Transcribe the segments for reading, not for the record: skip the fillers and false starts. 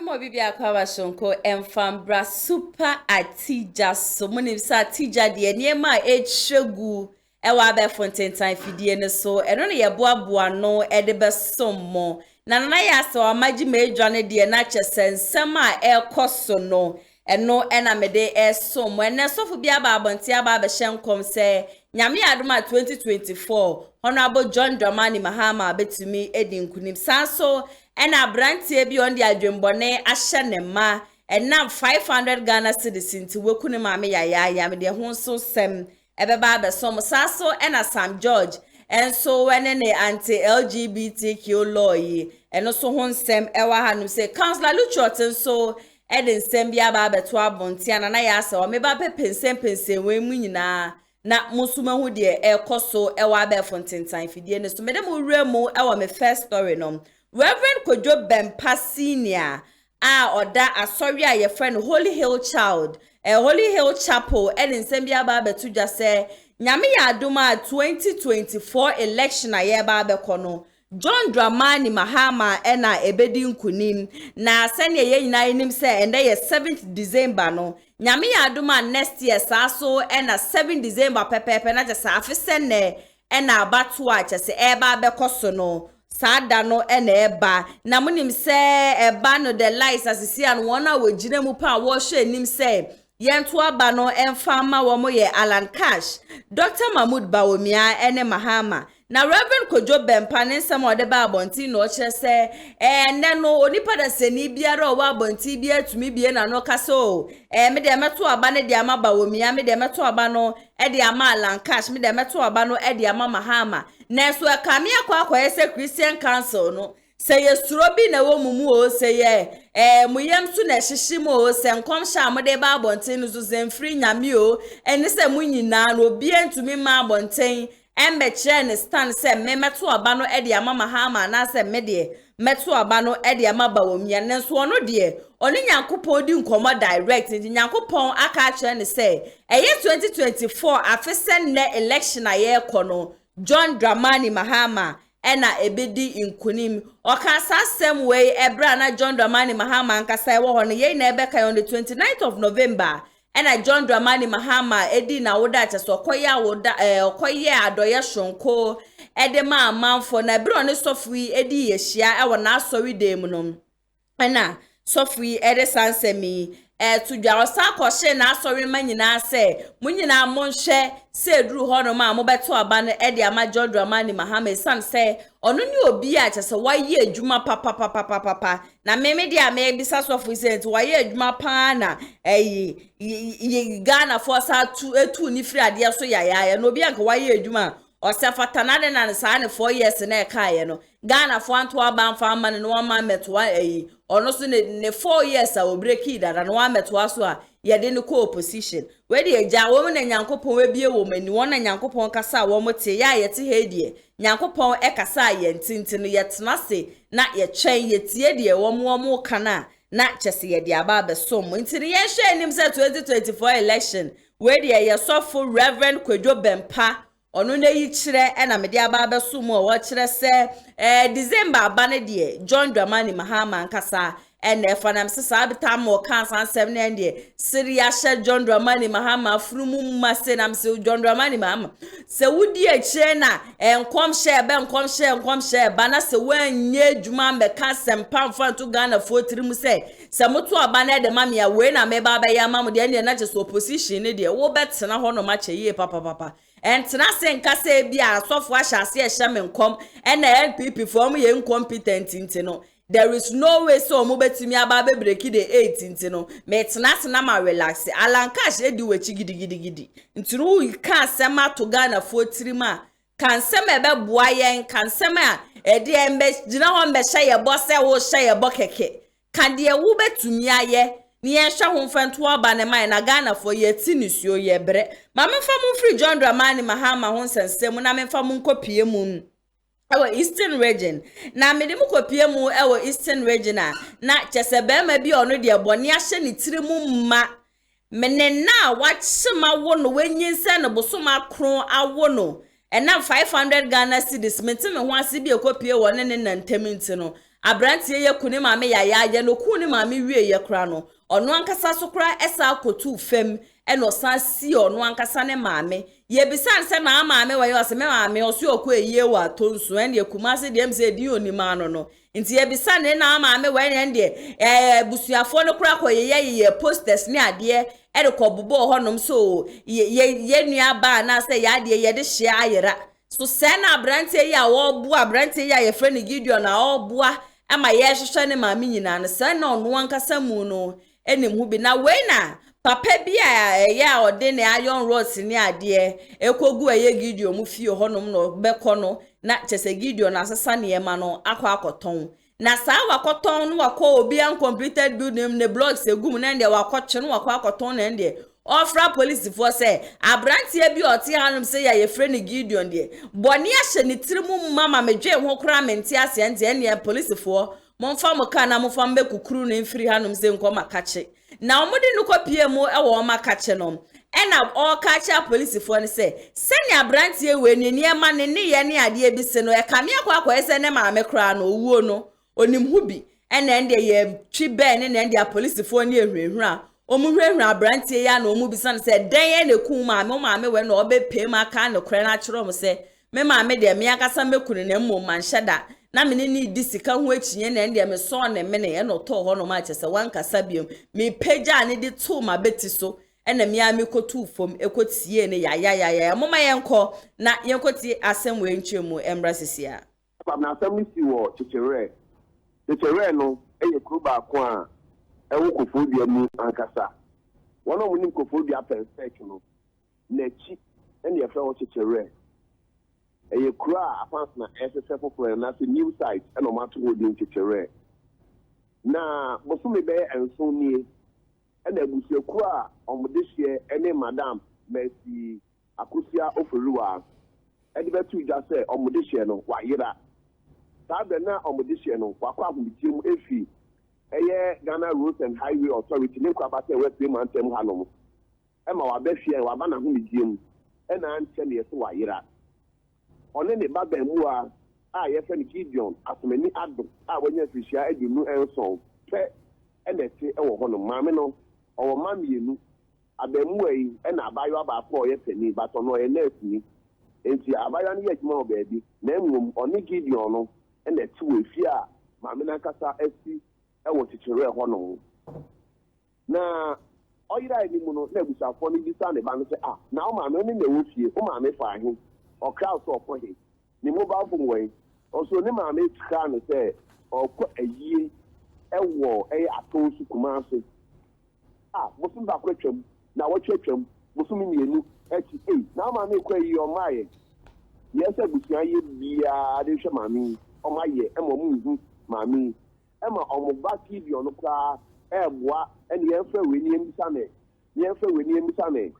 mo bibia kwa bashonko emfambra super atija so munim sa atija de niema echegu ewa be fontentan fidie ne so eno ne ye boaboa no de besommo na ya so amaji medwane de na chesensem a ekoso no eno ena mede esom ene sofu bia ba abonti aba be hyenkom se nyame adoma 2024 honorable John Dramani Mahama betumi edinkunim sanso ena brantie bi on di adwembone ahye ne ma enam 500 Ghana citizens wekunu ma me ya me de ho so sem ebeba be som sanso ena Sam George enso wene ne anti-LGBTQ law yi eno so ho nsem ewa hanu se councilor Luchot so eden nsem bia ba beto abontia na ya ase o me ba pense we mu nyina na musuma hu de ekoso ewa be fontentan fidie ne so me dem wura mu ewa me first story no Reverend KWADWO BOATEng Senior oda asori a ye friend Holy Hill Child Holy Hill Chapel eden nsem bia ba beto dwa se nyame ya adoma 2024 election a ye ba be kono John Dramani Mahama ena ebedi nkunim na sene ye nyina enim se ende ye 7th December no nyame ya adoma next year saso ena 7 December pepepe na jesa afisene ena abatu a chese eba bekoso no sada no ena eba na munim se eba no the lights asisi an wona wogire mu pa wo hwe enim se yentu aba no emfama wo mo ye Alan Cash Dr. Mahmoud Bawumia ene Mahama na Reverend KWADWO BOATEng ne nsem ode ba abonti no kire se ene no onipa da seni biara o wa abonti bi atumi bie na no kase o me de meto aba ne de ama Bawumia me de meto aba no e de ama Alan Cash me de meto aba no e de ama Mahama na so aka me akwa ese Christian Council no se ye suro bi na wo mumu o se ye muyem su na hyehim o se nkom sha mo de ba abonti no so zemfri nyame o ene se munyina no obi antumi ma abonten embe chere ne stand se me meto aba no e de ama Mahama na se me de meto aba no e de ama Bawumia ne so ono de oni Nyankopon di nkomo direct ndi Nyankopon aka chere ne se eye 2024 afesen ne election a ye kono John Dramani Mahama ena ebedi nkunim okasa sem we ebra na John Dramani Mahama nkasa ewo ho ne ye na ebeka on the 29th of November ena John Dramani Mahama edi na woda acheso okoye woda okoye adoye shonko ede ma amanfo na bro ne sofui edi yehia ewo na asori dem no ena sofui ede sansemi tudwa osa kwoshe na asori manyina se munyina monhwe se duru hono ma mobeto aba no ede ama John Dramani Mahama san se ono ni obi a chese waye adwuma papa na meme dia me bisa sofu se waye adwuma pa na Ghana for sa etu ni firi ade so ya no obi anka waye adwuma osefata na de na sa ne 4 years na ekaye no Ghana for anto aba mfa ma ne no ma meto ono so ne 4 years a obreki dada no wa meto aso a ye de ne ko opposition we de eja wo na Nyankopon we bie wo mani wona Nyankopon kasa wo mote ya ye te hedie Nyankopon kasa ye ntintin ye tenase na ye twen ye tie de wo mo kana na chese ye de aba besom ntini ye hwe enim se 2024 election we de ye sofo Reverend KWADWO BOATEng ono na yi kire ena me de aba besom o wo kire se December aba ne de John Dramani Mahama nkasa ene fanam se sabita mo kansan 7 de siria she John Dramani Mahama frumu mase nam se John Dramani Mahama se wudi a kire na enkom she bana se wanye adwuma mbe ka sempa mfanto Ghana fo tirim se moto aba na de mamia we na me ba ba ya mam de ne na je so opposition ne de wo betena ho no ma che ye papa entena se nkasa bia asofo ahyase ehye menkom ena LPP form ye incompetent ntino there is no way so mo betimi aba be break the 8 ntino metena na ma relax Alan Cash edi wechi gidigidi ntinu ka sema to Ghana fo tirima kan sema ebe boa yen kan sema edi embe gina ho mbe hye ye bo se wo hye ye bo keke kan de wo betumi aye ni ehwe ho mfanto aba ne mai na Ghana fo ye tinisuo ye bre ma memfa mu free John Dramani Mahama ho nsensem na memfa mu nkopie mu ewo Eastern region na me de mu kopie mu ewo Eastern region na chese be ma bi ono de boni ahye ni tiri mu mma menena wachima wo no wenyinse no bosoma kron awo no ena 500 Ghana cedis menti me ho ase bi ekopie wo ne nantaminti no abrantie ye kune maame ya no kune maame wie ye kra no ono ankasa so kra esa akotu fam eno san si ono ankasa ne maame ye bisan se na maame wa yo se me maame oso okọ eyiye wa tonso en ye Kumasi dem se di onima no nti ye bisan ne na maame wa en de busuafo no kra kọ ye posters ne ade de kobobo honom so ye nua ba na se ya ade ye de hye ayera so se na abrantie ya wo bu abrantie ya ye freni Gideon na wo bua ama ye hwehwe ne maame nyina no se na ono ankasa mu no enim hu bi na we na papa bi ya ode ne iron rods ni ade ekogu eye Gideon mu fie honom no beko no na chese Gideon asesa ne ema no akoton na saa wakoton no wakọ obi an completed building ne blocks egum na nde wakọche no akoton na nde ofra police for say abrantie bi oti hanum say ya ye freni Gideon de boni ahye ne tirimu mama medwe ho kra menti ase nde ne police for monfa mo kana mo fam be kukuru ne mfiri hanum say nko makache na omudi no kopie mu e wo makache no ena all catch police for ne say senya abrantie we ne ema ne ye ne ade bi se no e kame akwa ese ne maame kra no owuo no onim hubi ena nde ye twi be ne nde police for ne ehwehwu a omuhwehwu abrantie ya na omu bisan se den ye ne ku maame we na obepem aka ne kra na kyerɛ mo se me maame de me akasa mekunu na mmom manhyada na me ni di sika ho akinye na nde me so na me ne no to ho no ma kyese wan kasa biom me pagya ne de to ma beti so ena me ame kotu fom ekotie ne ya moma yenko na yenkoti asem we ntwemu embrasisia na asem si wo chichere no eye kruba ko a ewo kofobia mu ankasa wono mu nim kofobia perfect no na chi ene ye fra wo chichere eye kura afans na SSF for na the new site eno mato ho din chichere na bosume be enso nie ena abusuaku a omodehie ene madam Mercy Akosia Oferuwa ede betu ja se omodehie no wayira tabe na omodehie no wakwa ahomitium efi eye Ghana Roads and Highway Authority ne kwa bata we pay man tem hanom ema wabehie waba na ahomitium ena anche ne so wayira one ne baba mu a ye fe ne Gideon asomani ado a wonya fishia edunu enso pe ena ti ewo hono maame no owo mamienu abemu yi ena abayo aba ko ye fani bato no ye nurse ni enti abayo ne ye juma obabi na emum oni Gideon no ena ti we fi a maame na kasa asi ewo chichire hono na oyira ni mu no na ebusafo ni bisa ne ba no se na o maame ni na wo fie o maame fa ahe o crowd so for he ni mobile phone we also ni maame tika no se o ko ayie ewo atonsu Kumasi bosum ba kwetwam na wotwetwam bosum mienu echi na ma me kwa yi o maye yesa busia ye bia de hwe mami o maye e mo mu mami e ma o mo ba Gideon no kwa eboa ene ye fa we ni emisa me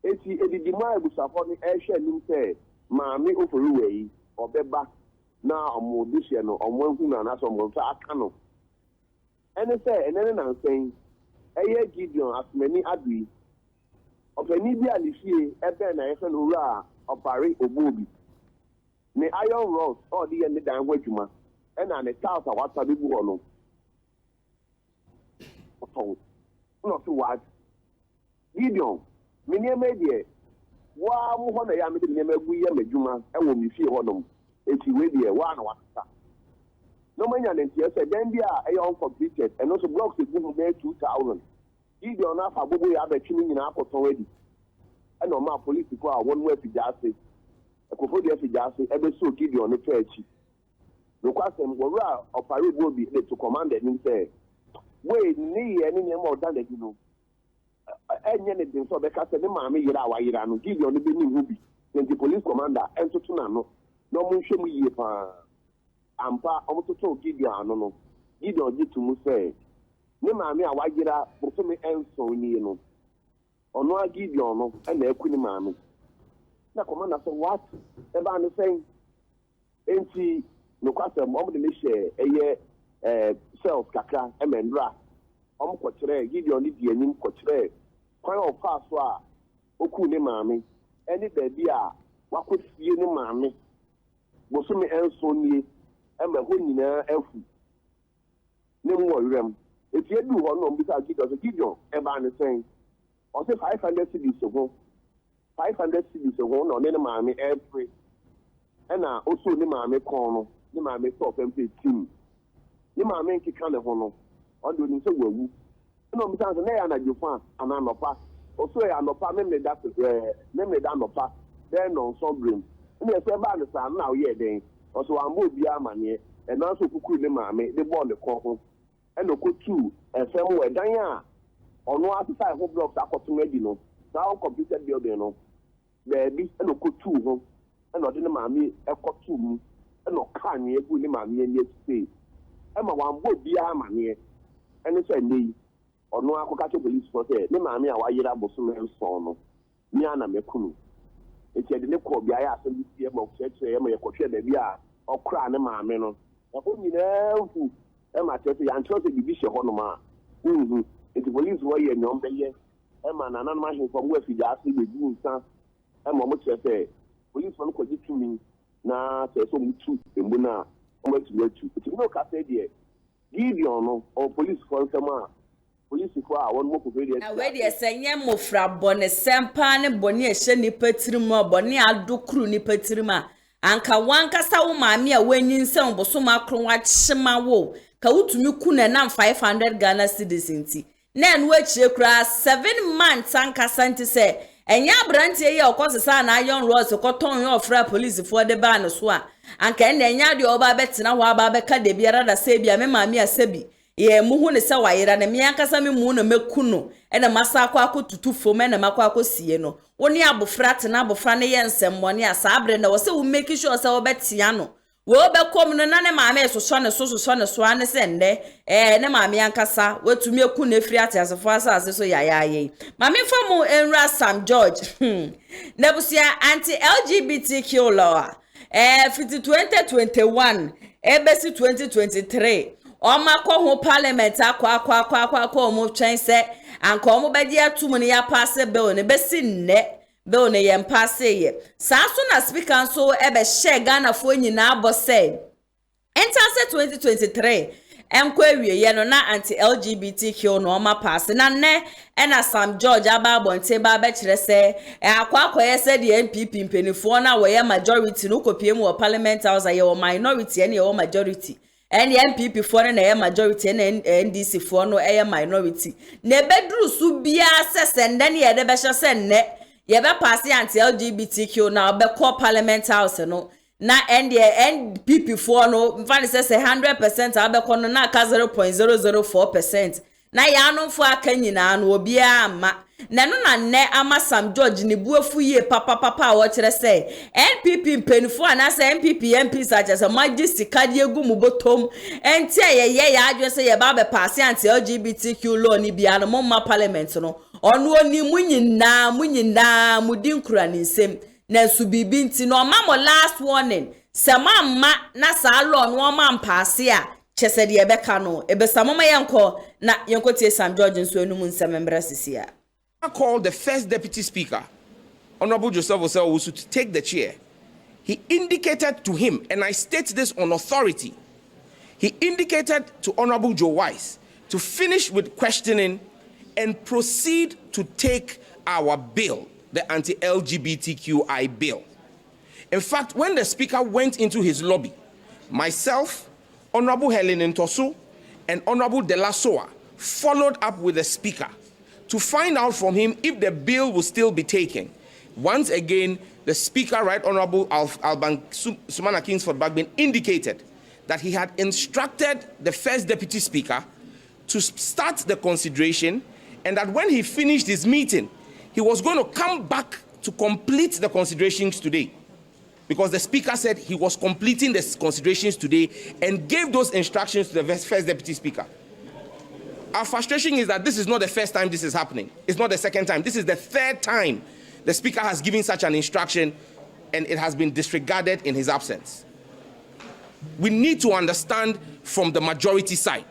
eti edidi ma ebusafo ni ehwe nim se mami Oferuwa yi obeba na o mo dihye no o mo hu na so mo fa aka no ene se ene na nsen eye Gideon asmeni adui ofeni bi alifie ebe na yefe no wura opare obobi ne iron rods all the ne dan hwadwuma ena ne tausa wata bi bu no no to what Gideon mini emedie wa mu ho na ya me de megu ye madwuma ewo mi fie honom eti we die wa na wata no manya ne tie se den bia uncompleted and also blocks is moving there 2000 Gideon na fa bobo ya betwi nyina akoton wadi and no ma police ko a won we fijase ekofo de fijase ebe so Gideon no fachi no kwasem gwora opare bobi de to commander nim say we ni ye ni mo dan de no enye ne din so be ka se ne ma me yira wa yira no Gideon no be ni hubi the police commander entoto na no no mo nhwem yie pa ampa omototo Gideon no Gideon jitu mu say ne maame a wagira bosome enso ni no ono a Gideon no na akuni maame na commander say what e ba no say enti no kwasem omde ne hye eye self kakra emendra omkwokyere Gideon ni di anim kwokyere kwan of pass a oku ne maame eni baabi a wakofie ne maame bosome enso ni ɛma hɔ nyinaa afu ne mu wɔ werɛm eti edu hɔ no mbisa Gideon ɛbaa ne sɛn ɔsɛ 500 cedis ho 500 cedis ho na ɔne ne maame ɛfiri ɛna oso ne maame kɔn no ne maame tɔ fɛm pɛ tim ne maame nkeka ne ho no ɔde onim sɛ wawu ɛna ɔmbisa sɛ na yɛ anadwofa ananɔpa ɔso yɛ anɔpa memeda anɔpa dɛn nɔnsɔn brem ɛna ɛsɛ ɛbaa ne saa na ɔyɛ dɛn ɔso wambɔ obiara amanneɛ ɛna nso kukuru ne maame de bɔɔ ne kɔn ho ɛna ɔkɔtu ɛfɛm wɔ ɛdan a ɔno asesa ɛho blocks akɔtom adi no saa computer building no baabi ɛna ɔkɔtu ho ɛna ɔde ne maame ɛkɔtu mu ɛna ɔka anwea gu ne maame ani asise ɛma wambɔ obiara amanneɛ ɛne sɛ nne yi ɔno akɔka kyɛ police fo sɛ ne maame a wayera abosom nson no mia na mɛkunu eti ɛde ne kɔ biara asɛm bi sie ma ɔkyerɛkyerɛ ɛma yɛkɔhwɛ baabi a ɔkora ne maame no ɛhɔ nyinaa mfu ɛma kyerɛ sɛ yɛankyerɛ sɛ biribi hyɛ hɔnom a nhu eti police wɔ yɛ nyɔm bɛyɛ ɛma nananom ahemfo mo afigya ase bɛgu nsa ɛma ɔmo kyerɛ sɛ police no kɔgye tumi na sɛ sɛ ɔmo tu mbu no a ɔmo atumi atu eti bi na ɔka sɛ deɛ Gideon no ɔwɔ police fo nsɛm a police fo a wɔn mo kɔfɛ deɛ na wei deɛ sɛ nyɛ mmɔfra bɔ ne sɛmpa ne bɔ ne ɛhyɛ nipa tirim a bɔ ne adokuru nipa tirim a anka wankasa wo maame a wanyi nsɛm bosom akoro wakyema wo ka wotumi ku na nam 500 Ghana cedis nti na ɛno akyire kura 7 months ankasa nti sɛ ɛnyɛ abranteɛ yi a ɔkɔsesa na ayon rose kɔtɔn yɛ ɔfra police fo de ba no so a anka ɛna ɛnya deɛ ɔba bɛtena hɔ aba bɛka de biara da sɛ bia me maame asɛbi ye muhu ne sɛ wayera na me ankasa me mu na meku no ɛna masa akɔ akɔtutu fom ɛna makɔ akɔsie no wo ne abofra tena abofra ne yɛ nsɛmmɔne a saa abre na wo sɛ wo make sure sɛ wo bɛtia no wo bɛkɔm no na ne maame soso ne so ane sɛ ndɛ ne maame ankasa watumi eku ne firi atiasefo asase so yayaaye maame fa mu enra Sam George na busia anti-LGBTQ law fiti 2021 ebesi 2023 Oma ko ho parliament akwa omo twen se anka omo bedi atum ne ya pass bill ne besi nne bill ne yem pass ye sa so na speaker so ebe share Ghana fo nyina abo se enter 2023 enko awie ye no na anti-LGBTQ no oma pass na nne ena Sam George aba bonte ba be kire se akwa ye se de MPP mpenifo na wo ye majority no kopie mu parliament house ye wo minority ene ye wo majority and the MPP for na majority and NDC for no minority. Ne bedru su bia sese ndene ye de be hye se nne ye be pass anti-LGBTQ na be call parliament house no na and the NPP for no mfani sese 100% abekọ no na aka 0.004%. Na ya no fo aka nyina no obi ama na no na nne ama Sam George ne buafu ye papa wo kire se NPP mpenifo ana se MP such as majesty kadi egu mu botom enti ye ya adwe se ye ba be pass anti LGBTQ law ni bia no ma parliament no ono oni munyina mudinkura ni nsem na su bibi nti no ma mo last warning se mamma na sa law no ma mpaase a chese de ebeka no ebesamoma yenko na yenko tie Sam George nso enum nsem sisia. I called the first deputy speaker, Honorable Joseph Osei, to take the chair. He indicated to him, and I state this on authority, he indicated to Honorable Joe Wise to finish with questioning and proceed to take our bill, the anti-LGBTQI bill. In fact, when the speaker went into his lobby, myself, Honorable Helen Ntosu, and Honorable Delasoa followed up with the speaker to find out from him if the bill will still be taken. Once again, the speaker, Right Honorable Alban Sumana Kingsford Bagbin, indicated that he had instructed the first deputy speaker to start the consideration, and that when he finished his meeting, he was going to come back to complete the considerations today. Because the speaker said he was completing the considerations today and gave those instructions to the first deputy speaker. Our frustration is that this is not the first time this is happening. It's not the second time. This is the third time the speaker has given such an instruction and it has been disregarded in his absence. We need to understand from the majority side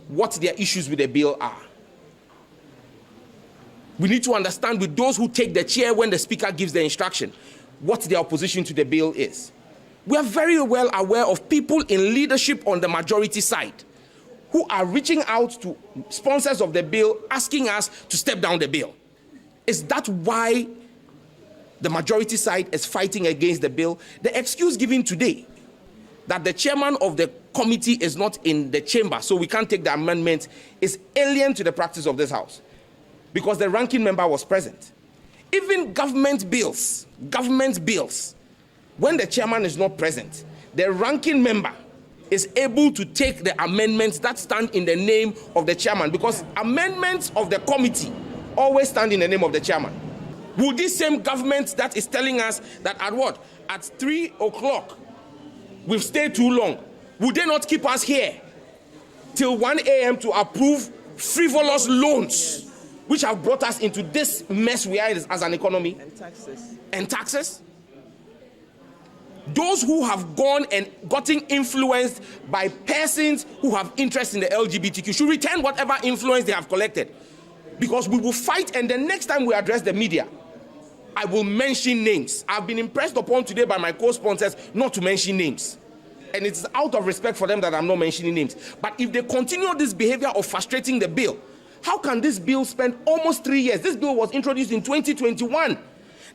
what their issues with the bill are. We need to understand with those who take the chair when the speaker gives the instruction what their opposition to the bill is. We are very well aware of people in leadership on the majority side who are reaching out to sponsors of the bill, asking us to step down the bill. Is that why the majority side is fighting against the bill? The excuse given today that the chairman of the committee is not in the chamber, so we can't take the amendment, is alien to the practice of this House, because the ranking member was present. Even government bills, when the chairman is not present, the ranking member is able to take the amendments that stand in the name of the chairman, because amendments of the committee always stand in the name of the chairman. Would this same government that is telling us that at 3 o'clock we've stayed too long, would they not keep us here till 1 a.m. to approve frivolous loans which have brought us into this mess we are in as an economy? And taxes? Those who have gone and gotten influenced by persons who have interest in the LGBTQ should return whatever influence they have collected. Because we will fight, and the next time we address the media, I will mention names. I've been impressed upon today by my co-sponsors not to mention names. And it's out of respect for them that I'm not mentioning names. But if they continue this behavior of frustrating the bill, how can this bill spend almost 3 years? This bill was introduced in 2021.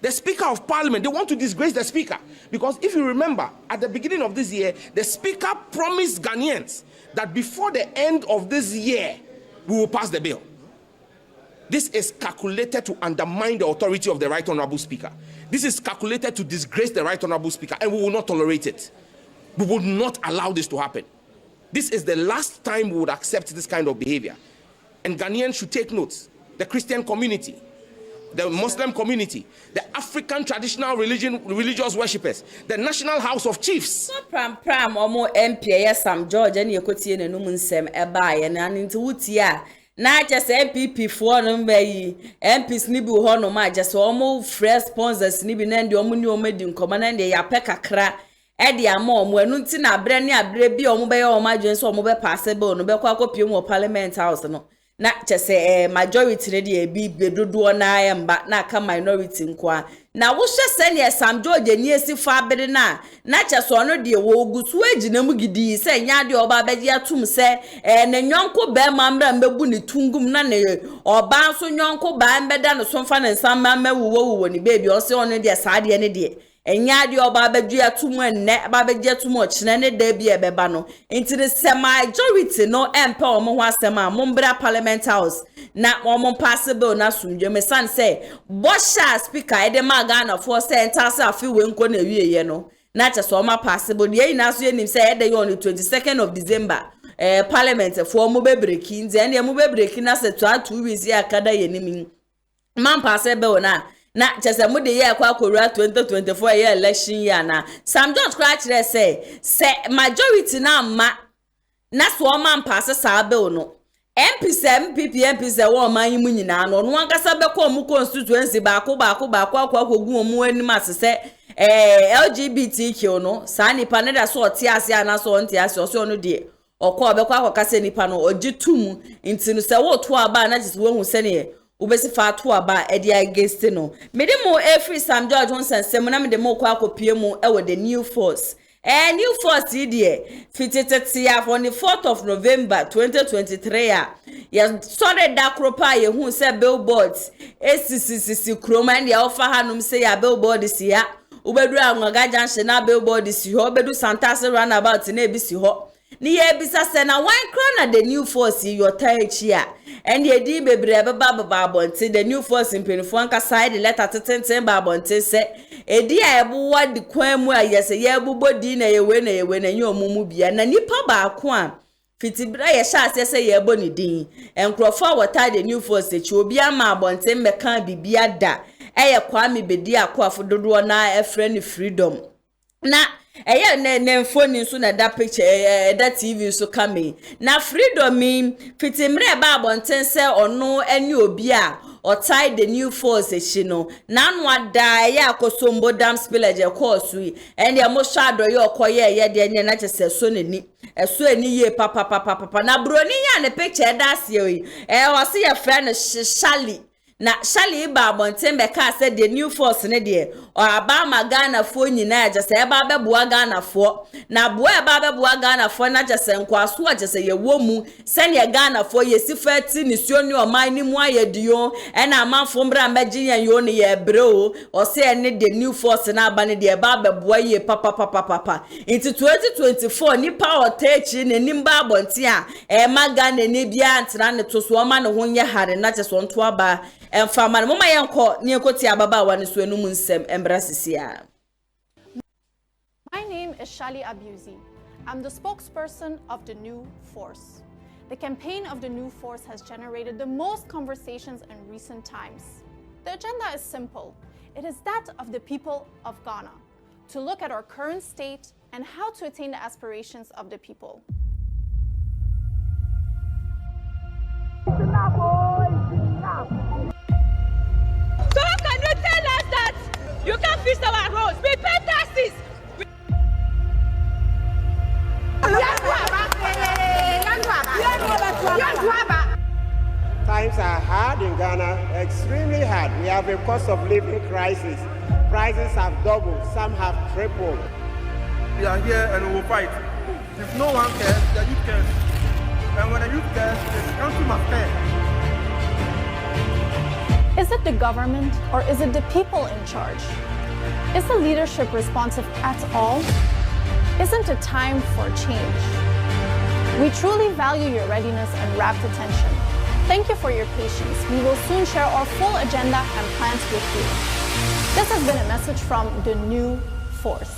The Speaker of Parliament, they want to disgrace the Speaker. Because if you remember, at the beginning of this year, the Speaker promised Ghanaians that before the end of this year, we will pass the bill. This is calculated to undermine the authority of the Right Honorable Speaker. This is calculated to disgrace the Right Honorable Speaker, and we will not tolerate it. We will not allow this to happen. This is the last time we would accept this kind of behavior. And Ghanaians should take notes. The Christian community, the Muslim community, the African traditional religious worshippers, the National House of Chiefs. Pram omo MP Sam George and Yokoti and Numunsem Eba and into Wutia. Na just MPP for no be MPs ni bi ho no ma just omo fresh sponsors ni bi na ndi omo ni omo di nkoma na ndi ya pe kakra e di ama omo enu nti na abre ni abre bi omo be ya omo adwen so omo be pass bill no be kwa kopie mu parliament house no na chese majority ne di bi bedodo na ya mba na ka minority nkwa na wo hwe sene Sam George ni esi fa bede na chese ono de wo gusu agina mu gidi se nya de oba beji atum se na nyonko be mamra mbebu ni tungum na ne oba so nyonko ba mbeda no so mfa ne nsam ma wuwo ni baby o se ono de saade ne de enya de oba beji atum enne ba beji atum o chine ne da bi ebeba no nti the majority no empe omo ho asema mombra parliament house na omo possible na sumdwe me san say bosha speaker ede magana for center say afi we nko na wieye no na che so ma possible ye na so yenim say ede on the 22nd of December parliament for mo be breaking nze ene mo be breaking na say 2 weeks ya kada yenim man possible na chese mu de ye kwa korua 2024 year election year na Sam George kra kire say majority na ma na so man pass sa bill no MPP wo man yimu nyina no no ankasa be ko mu constituency ba ko akogu mu anim asese LGBTQ no sa nipa ne da so ote ase ana so onte ase so no de okọ be kwa akokase nipa no ogitum nti no se wo to aba na jisi wo hu se ne ubesi fa to aba e dey against no mede mo every Sam George Honsensem na mede mo kwa akopie mu e wo the new force new force here fitete on the 4th of November 2023 ya sorry da kropa ye hu se billboards esisisi kroma and ya offer hanum say ya billboards ya ubedu anwaga junction na billboards si ho bedu Santase roundabout na ebisi ho ni ye bisa se na one crown the new force your taichi ya and ye di bebre baba bonte the new force in penifo anka side letter teten ba bonte se edi a ebo wadi kwan mu ayese ye bubodi na yewe na nye omumu bia na nipa ba ko a fitibra ye sha ase ye ebo ni din enkrofo water the new force echi obi ama bonte meka bibia da eye kwami bedi akofo dodo na efre ni freedom na eye ne phone so na that picture that TV so coming na freedom mi fitimre ba bonte se ono eni obi a or tie the new force eshino nanwa da ya akosombo dam spillage course we and ya mo shado ye okoye ye de nya na chese so nani eso ani ye papa na broni ya ne picture da se we o se ya friend shali na Shali ba bontembe ka said the new force ne de or abama Ghana fo nyina je se eba beboa Ghana fo na boa eba beboa Ghana fo na je se nkwaso a je se ye womu se ne Ghana fo ye sifati ni suoni o man ni mu ayeduo e na amanfo mbra mbeji yan yo ne ye breo o se ne the new force na aba ne de eba beboa ye papa into 2024 ni power techi ne nimba abonte a e ma Ghana ne bia antena ne to so o ma ne ho nye hare na je so nto aba Family, Mama Yanko, Niakoti Ababa, one is when Munsem, Embrasisia. My name is Shali Abuzi. I'm the spokesperson of the New Force. The campaign of the New Force has generated the most conversations in recent times. The agenda is simple. It is that of the people of Ghana, to look at our current state and how to attain the aspirations of the people. So how can you tell us that you can't fix our roads? We pay taxes. Times are hard in Ghana, extremely hard. We have a cost of living crisis. Prices have doubled, some have tripled. We are here and we will fight. If no one cares, the youth cares. And when the youth cares, the country must care. Is it the government or is it the people in charge? Is the leadership responsive at all? Isn't it time for change? We truly value your readiness and rapt attention. Thank you for your patience. We will soon share our full agenda and plans with you. This has been a message from the New Force.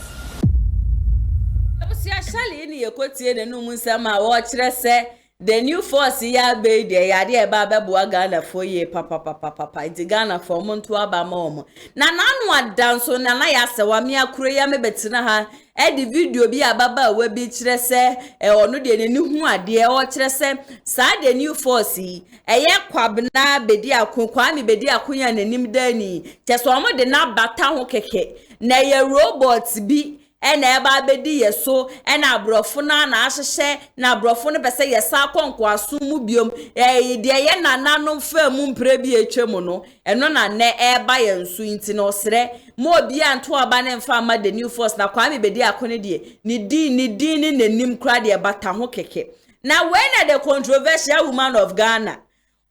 The New Force ya be de ya de ba beboa Ghana for ye papa iti Ghana for monto aba mom na nanu adanso na ya sewa me akure ya me betina ha e di video bi ababa wa bi kire se onu de ne hu ade o kire se sa the New Force ye kwabna bedi akonkwa me bedi akonya nanim dani teso mo de na bata ho keke na ye robots bi ena eba bedi yeso ena abrofo na ahyehe na abrofo no pese yesa akonko asom biom de ye nananom famu mpre bi etwemu no eno na ne eba yensu nti no sere mo obi anto aba ne mfa ma the New Force na kwa me bedi akone de ni din ni nanim kra de bata ho keke na when the controversial woman of Ghana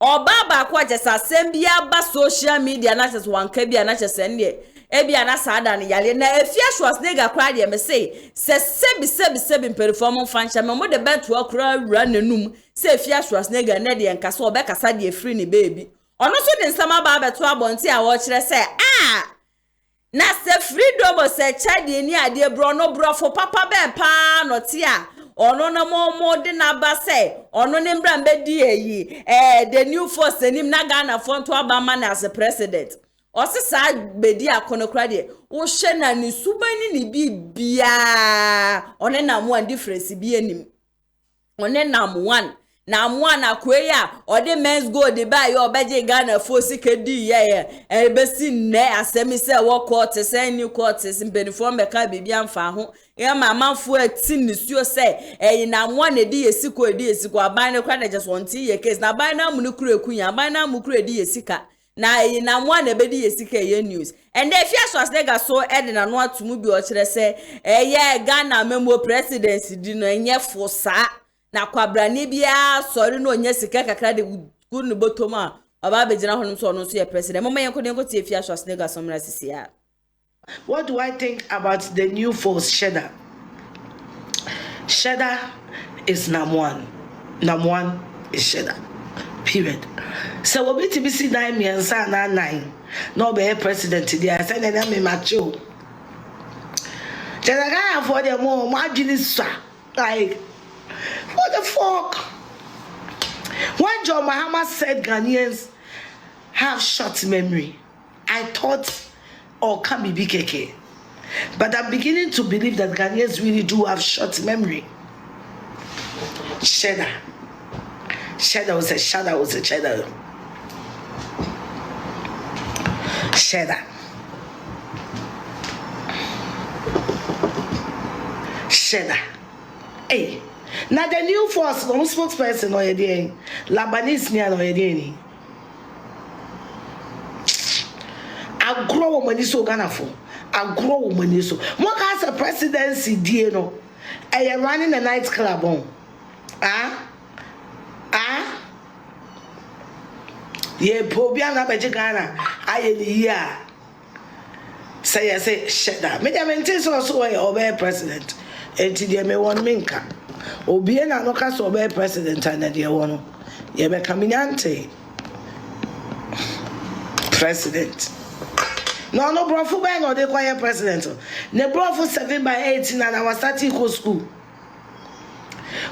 Obaba kwa jesa sembia ba social media na chese wanka bia na chese ne ebia na sada ne yale na efia Schwarzenegger kra de me say se sebi perform fancha me mo de beto akra wura nanum se efia Schwarzenegger na de nkasa obekasa de free ni baby ono so de nsama ba beto abonte a wo kire se na se freedom se chade ni ade bro no brofo papa be pa no te a ono na mo de na ba se ono ne mbra mbedi eyi the New Force enim na Ghana for to abama na as president osisa bedi akonokra de wo hwe na ni subani ni bibia one na mo difference bi enim one na mo one na mwana kweya ode men's go de buy your beje Ghana for sikedi ye ebesi ne asemi se wo court se new court se benefo meka bibia mfa ho ya mamanfo ati nisuo se na mwana di yesiko aban ne kwa na just want ye case na aban na mu ne kura ekunya aban na mu kura di yesika na mwana bedi yesika ye news and if you Schwarzenegger so edina no atumu bi o kire se ye Ghana memo presidency di no enye fosa na kwabrani bia sori no nya sika kakra de gunu botoma aba begina honum so no so ye president mama yenko tie fia Schwarzenegger somra sisia. What do I think about the New Force Shedda? Shedda is number one. Number one is Shedda. Period. So we be see 9 years and 9. No be president today. I said that me macho. Shedda guy for the more like what the fuck? When John Mahama said Ghanaians have short memory, I thought or can be BKK. But I'm beginning to believe that Ghanaians really do have short memory. Shedda was a cheddar. Shedda. Hey. Now the New Force, no spokesperson or a Labanese near or a agro money so Ghana for agro money so what has a presidency dear no I am running a nightclub on ye pobia na beje Ghana aye ya say shut that me maintain so obey president enti de me won minka obi na no ka so obey president na de won ye be kaminante president no brofo be no dey quiet president ne brofo 7/18 and I was starting school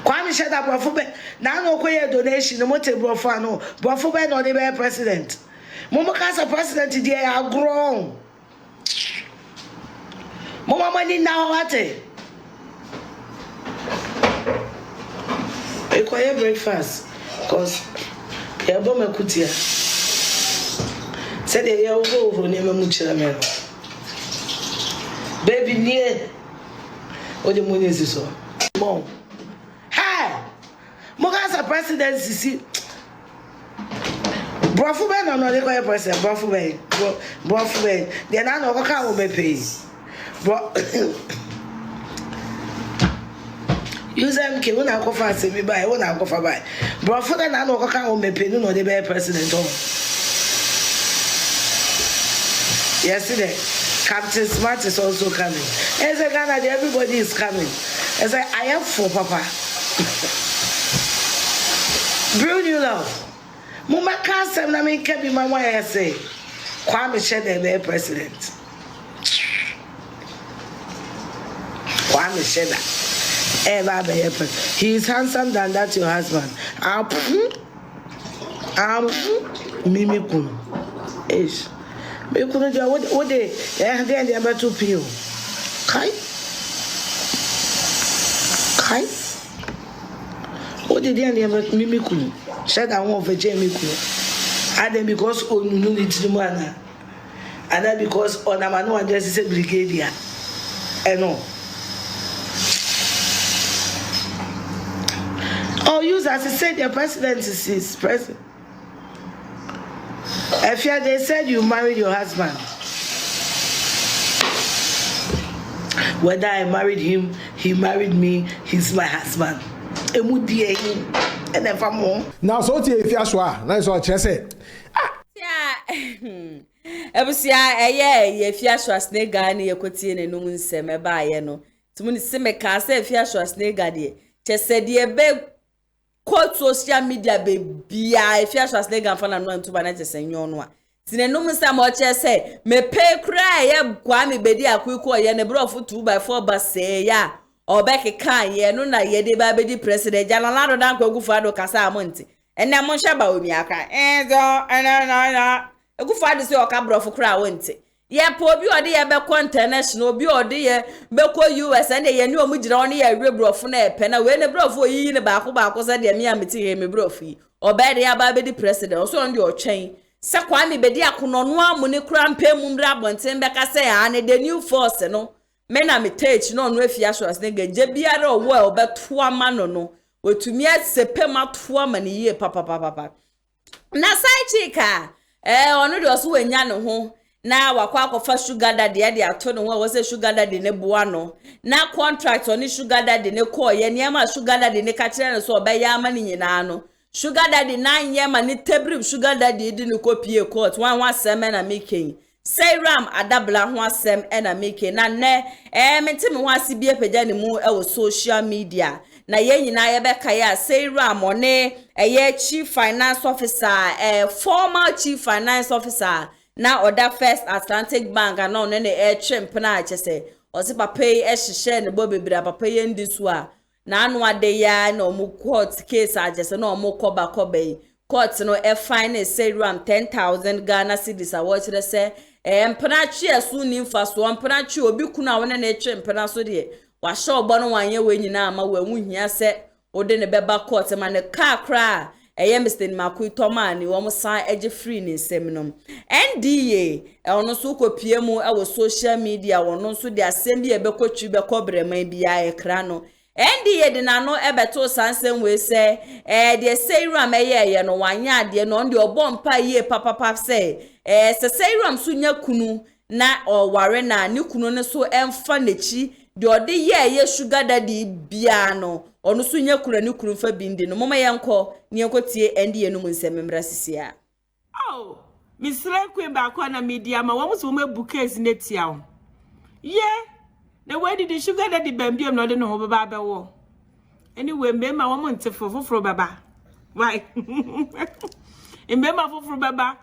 Kwame Sheda brofo be na no quiet donation no mote brofo no brofo be no dey be president momo ka president dey agro momo mani na wate e quiet breakfast cause ya bo makutia said they are over near Muchamero. Baby near or the moon is so. Mom. Hi! Mogasa presidency see. Brofuben or not the president, Brofuben. Then I know what will be paid. Use them when I go for me by when I go for by. Brofuben I know what will be paid, no, the bear president. Yesterday, Captain Smart is also coming. As a Ghana, everybody is coming. As I am for Papa. Bring you love. Mama can't say, I mean, can be my wife. I say, Kwame Sheda be president. Kwame Sheda. Ever be president. He is handsome than that your husband. Mimi Kun. Ish. Me couldn't do what they and about 2 p.m. Kai? What did they about Mimi Kun? Said I want for Jamie Kun. And then because on no need to manner. And then because on a man address is a brigadier. And no. Oh, use as I said, your president is president. If they said you married your husband, whether I married him, he married me, he's my husband. And if I'm more. Now, so if you are, nice what you said. If you are snake guy, you could see in a no seme by no. To me, seme cast if you are snake guy, just said, dear beg. Quote social media baby if you are snake and fan and to banana say no sine no msa mo che say me pay cry ye Kwame bedi akuiko ye ne brofo 2x4 ba say ya obeke kan ye no na ye de ba bedi president jalala do dan kwagufu ado kasa amonti enne mo hya ba omi aka na egufu ado say oka brofo kra wonti ye po obi ode ye be international obi ode ye be ko US and ye ni omu gira one ye we brofo na epe na we ne brofo yi ne ba ko say de me ameti he me brofo yi obede ya ba bedi president so on de otwen se Kwame bedi akonono amune kura mpem mra bonten be ka say ne the new force no me na me teach no no afia so as ne je biara owo e obeto ama no wetumi asepem ato ama ne yie papa na sai chika onu de oso wanya ne ho na wakwa akofa sugar daddy de ato ne ho wo say sugar daddy ne boa no na contract oni sugar daddy ne call ye ne ma sugar daddy ne ka kire ne so obeya ama ne nyina no sugar daddy na nyema ni tebrim sugar daddy di ni kopie court wan wasem na making say ram adabla ho asem na making na ne menti me ho asibie pagya ne mu e wo social media na ye nyina ye beka ya say ram one chief finance officer former chief finance officer na order First Atlantic Bank na one ne chimp na achese osi papa yi ehihye ne bo bebira papa yi ndisu a na anu ade ya na omu court case ajese na omu koba yi court no fine say ram 10,000 Ghana cedis a watch the say mpana twi asu ni mfaso mpana twi obi kuna wona na etwe mpana so de wa hye ogbo no wanye we nyina ama wa huhia se ode ne beba court ma ne car kra Mr. Makui Tomani wo san eje free ni nsem no NDA ono so kopie mu e wo social media wono so de asem bi ebekotwi bekobrema bia ekra no NDA de na no ebeto sansem we se de seiram ye no wanya de no de obompa ye papa se seiram so nya kunu na ɔware na ne kunu ne so emfa nechi de ode ye sugar daddy bia no ono so nya kura ne kunu fa bindi no mama yenko ne enkotie ende ye no nsemmra sisia oh misre kwen ba kwa na media ma wo so mebu case netia wo ye na we did sugar daddy bambiem no de no ho baba abewo anyway mbema wo mo ntefo foforo baba why mbema foforo baba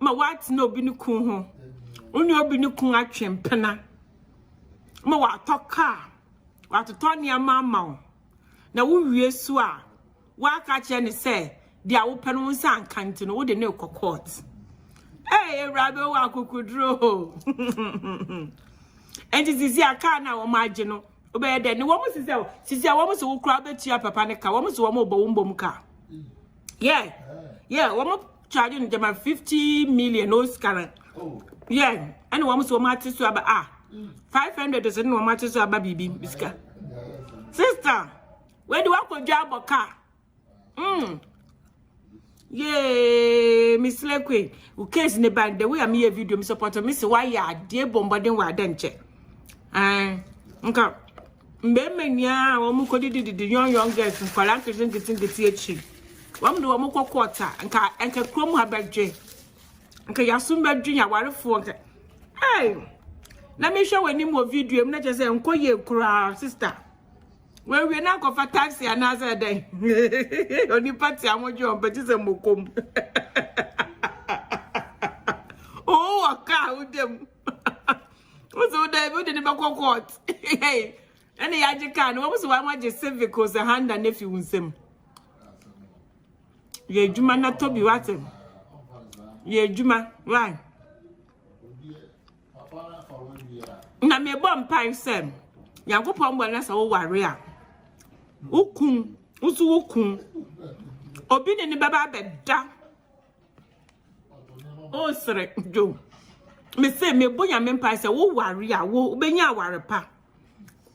ma what no bi ne kun ho oni obi ne kun atwempena ma wa toka wa totoni ama na wo wie su a wa ka che ne se dia wo pɛ no nsa ankanti no wo de ne court eh rabe wa kukudro enti sisi aka na wo maje no obe de ne wo mo sisi wo mo so wo kura betia papa ne ka wo mo so wo mo bo mbom ka yeah wo mo charge no jama 50 million Oscar yeah and wo mo so wo ma tisu aba 500 is no ma tisu aba bibi biska sister where do I go job car yeah Miss Lekwe u case ne band the way am here video me support me say why ya de bombarding wa denche nka mbemme nia wo mu kodidi young girls nkwala nkiti echi wo mu do wo mu kokota nka krom ha badwe nka yasum badwe ya warefo nka hey na me hwe wani mo video me na je say nkoye kura sister we na go for taxi anaza den oni party amojo on peti se mokom oh aka udem so dey we dey be court hey any yaje kan wo so wa maje civic cause hand and if you unsem ye juma na tobi watem ye juma why na me bom pai sem yakopon bo na sa wo ware a ukun usu ukun obi ne baba beda o sere jo me say me boya me mpa say wo ware a wo benya aware pa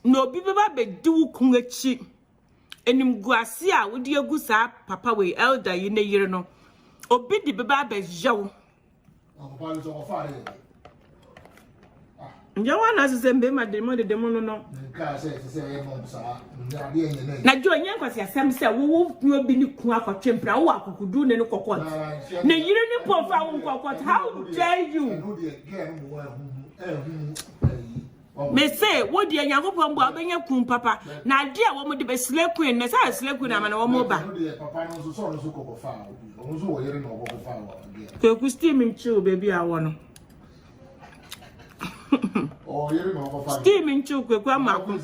na obi baba bedi ukun achi enim guase a wo de agu sa papa we elder yi ne yire no obi di baba bejew njawa na se mbe ma de mo no na jo nya kwasi asem se wo obi ni ku akotwempra wo akokudu ne kokot na yire ni pofa wo kokot how dare you me say wo de nyankopon bo abenya kun papa na ade a wo mo de be slekun na sa slekun na ma na wo mo ba papa no so kokofa wo so wo yire no kokofa wo ke ku steam mchu baby awo no oh yere no go fa steam nchu kwekwa mako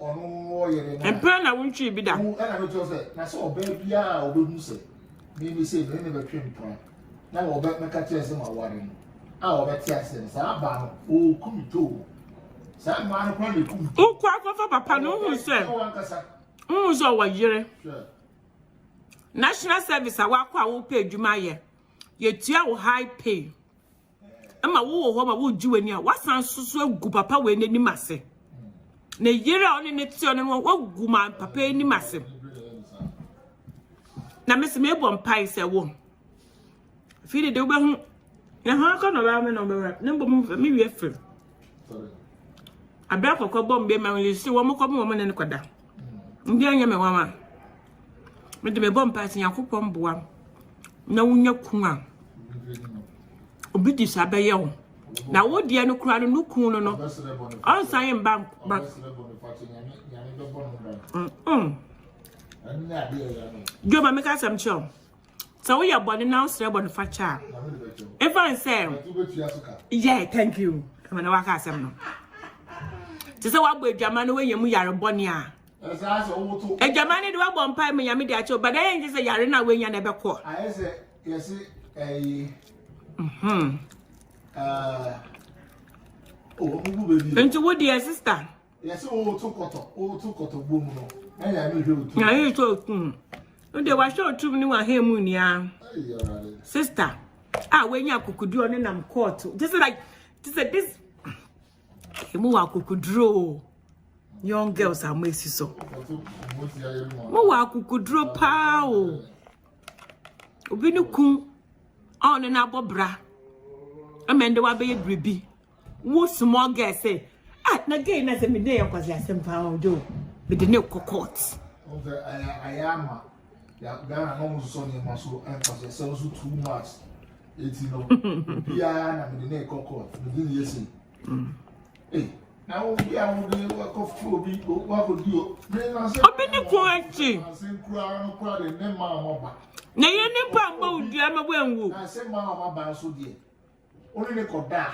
onu yere na empra na wonchu bi da na me to say na so oba bia obehu se me say me be twempra na oba me ka tie se ma ware no a oba tie se sa ba no o kumito sa ma no kwa le kumito o kwa kwa fa papa no hu se hu so wa yere national service awakwa wo pay adwuma ye tua wo high pay ama wo ho ma wo juwani a wasan susu agu papa we nani mase na yire a oni ne tio ne wo gu ma papa ni mase na mesi me bo mpai se wo fi de wo hu na ha ka no ba me no be ne bo me wi afem abia kokko bom be ma li si wo mo ko mo ne ne kwada ndi anya me wama me de me bo mpai se yakopom boa na wunya kun a obi di sabaye wo na wo die no kura no kun no on say bank jo ma make some show so we are body now sre body facha if I say yeah thank you come na waka asem no ti say wa gbo adwama no we yemu yare body a adwama ne de wa bo mpa me yame de acho but then just say yare na we nya na be ko ayese yes into what dear sister? Yes, oh, two quarter boom. I hear to they were sure to me one hair moon, yeah. Sister, when you could do on them court, just like this. More could draw young girls are mercy so. More could draw pow. Obinu kun on an abobra. Amende wa be gribi wo small girl say na gay na say me dey yankwazi asem pa o do me dey no court okay I am Ghana no so ni maso emphasis so too much it's no bia na me dey no court me dey yes eh now we are on the work of Toby what could you obi ni ko achi na ye ni pa mba udua ma wenwu na say ma ba so die only ne koda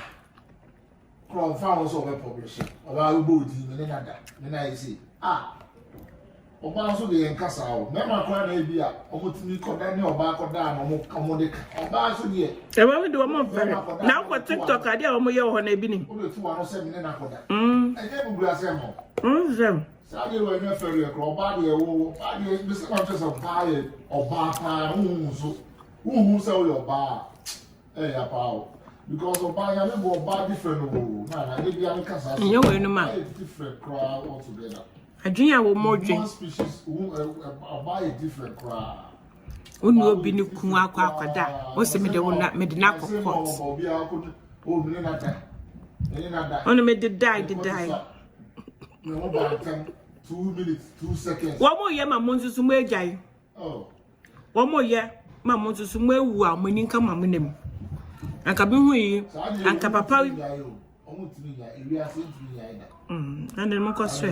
from farm so we publish oba ugbo di me na isi oba so de nkasa o me ma kwa na ebi a omotimi koda ni oba koda na omo de oba so de e wa we do mo fere na ko TikTok ade a omo ye ho na ebi ni o le tu wa no se me na koda e je bu ase mo zem Sabe when you feel like nobody will buy this just a buy or bar who sell your bar. Hey, pal. Because of buy a bar different. Man, maybe I'm cast. You know, no man. Different crowd altogether. A junior will more drink. One species who buy a different crowd. Unu obi ni kun akwa akwada. O se me de wona me de na kokot. Onu me de die. No about 2 minutes, 2 seconds. One more year, my monsters may die. Oh, one more year, my monsters may woo our winning come on him. And Kabu, and Kapapa, and then Mocos.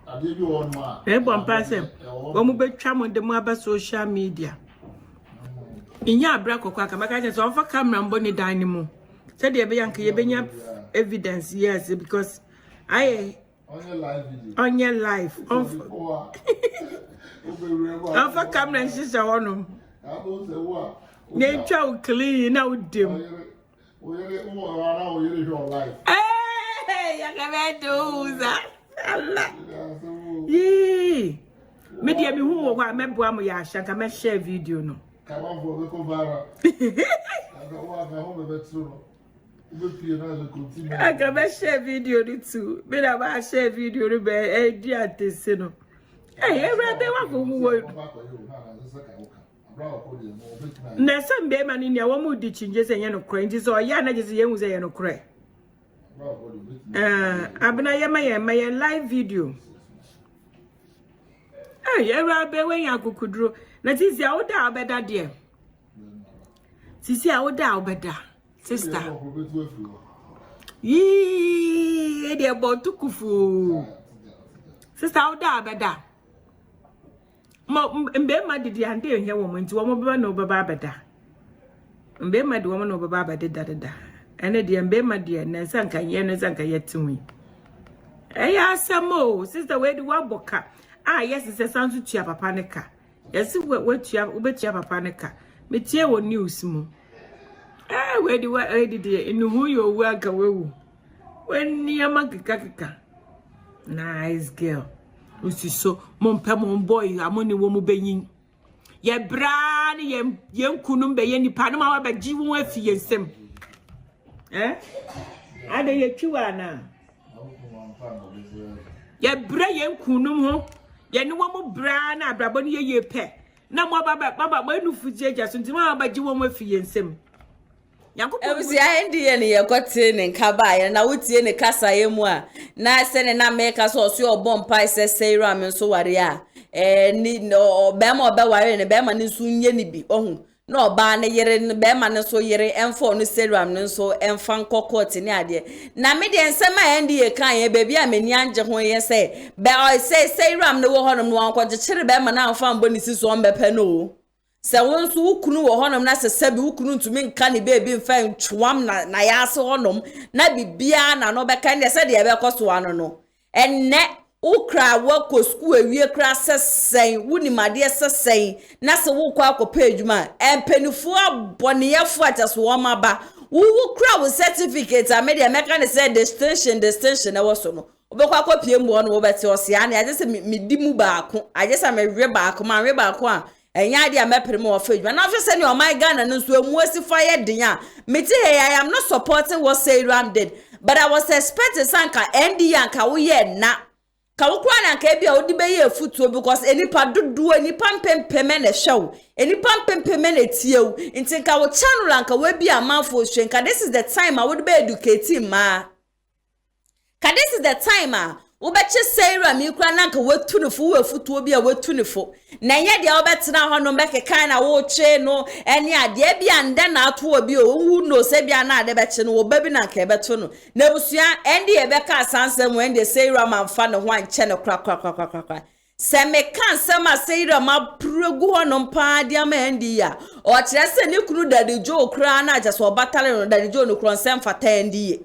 I give you one more. Everyone pass him. One more bed tram on the mobile social media. In your brack or quack, my guys offer camera and bonny dynamo. Said the Bianca, you evidence, yes, because I. On your life. On for camera and sister on them. Nature clean out dim. Hey, I can do that. Yee. Media me who wa me boa mo ya shanka me share video no. Come on for go viral. I go wa me home be true. I can share video too. But I share video be e di atese no. Eh, everyday wa go wo. Na some be man ni wa mu di chinje se ye no kra nti so ya na jese ye hu se ye no kra. Abna ye ma ye live video. Eh, everyday when ya kukudro. Na tisi a oda obeda de. Tisi a oda obeda. Sister. Yee, they about to kufu. Sister, how da beda? Mbe ma didi ande here woman to woman no baba beda. Mbe ma di woman no baba beda da. Ene di mbe ma di na sanka ye no sanka yetumi. Eya samo, sister we di wa boka. Yes, sister santu tua papa ne ka. Yes, we tua obetua papa ne ka. Me tie wo news mu. Where do I did in who you work away? When near Mankaka. Nice girl. Which is so, mon boy, I'm only woman being. Ye bran, young kunum be any Panama, but you won't feel some. Eh? I don't get you now. Ye bran, young kunum, ye no one bran, I brabon ye pet. No more Baba, when you fujay just until my but you won't feel some. Ebusi ayendi ne yekote ne nkaba na wotie ne kasa yemu a na se ne na meka so so obompa ise ram nso ware a ni no be ma obe ware ne be ma ne nso nye ni bi ohun na oba ne yere ne be ma ne so yere emfo no serum ne nso emfa nkokot ne ade na me de nsema ayendi ye kan ye bebi a meni anje ho ye se be o se ram ne wo honom no ankoje chire be ma na amfa mbo ni siso ombepe no se wonso ukunu wo honom na se bi ukunu ntumi nka ne bebi mfa ntwam na ya se honom na bibia na no beka ne se de ye be koso ano no enne ukra wako school ewie kra sesen wunimade sesen na se wo kwa akopɛ adwuma empenifu aboneyefo ataso wo maba wo kra wo certificate amede meka ne se distinction na wo so no obekwa akopie mu no wo bete osia na agye se medi mu baako agye se me we baako ma we baako a enya ade amepere mo ofa adwuma na afese ne o my Ghana no so emu asifa ye den a meti I am not supporting what Sayram did, but I was expecting sanka ND anka wo ye na ka wokra na nka bia odi be ye futuo because enipa dodo enipa mpempeme na hwew enipa mpempeme na tiew nti nka wo channel nka we bia amanfo hwe nka this is the time I would be educating ma ka this is the time wo beche sayra mi kra na nka wetunifo we futuo bia wetunifo na ye dia wo betena ho no bekekan na wo che no ene ade bia nda na ato obi o hu no se bia na ade beche no wo babi na nka beto no na busua ende ye beka asansem when they sayra manfa no ho anche no kra se me kan sama sayra ma pregu ho no pa dia ma endi ya o kire se ni kunu dadi jo kra na aja so batale no dadi jo no kro nsem fata endi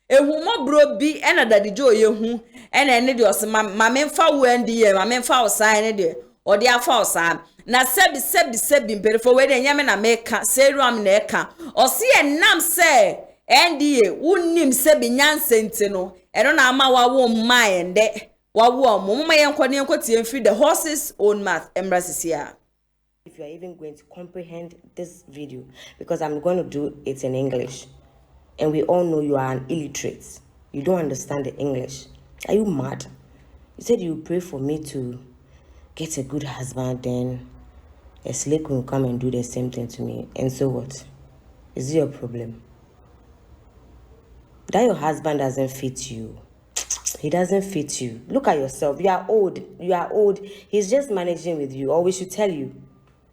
ehumo bro bi ena dadi jo yehu ena ene de osema mamemfa wo endi ye mamemfa wo sa ene de odi afa wo sa na sebi mperefo we de nyame na meka seruam na eka osi enam se endi ye unim sebi nyansenti no eno na ama wawo mma ende wawo mumma yenkone yenkoti emfi the horses own mouth embrasisia. If you are even going to comprehend this video, because I'm going to do it in English, and we all know you are an illiterate, you don't understand the English. Are you mad? You said you pray for me to get a good husband, then a slave will come and do the same thing to me, and so what? Is it your problem? That your husband doesn't fit you. He doesn't fit you. Look at yourself. You are old. You are old. He's just managing with you. Or we should tell you,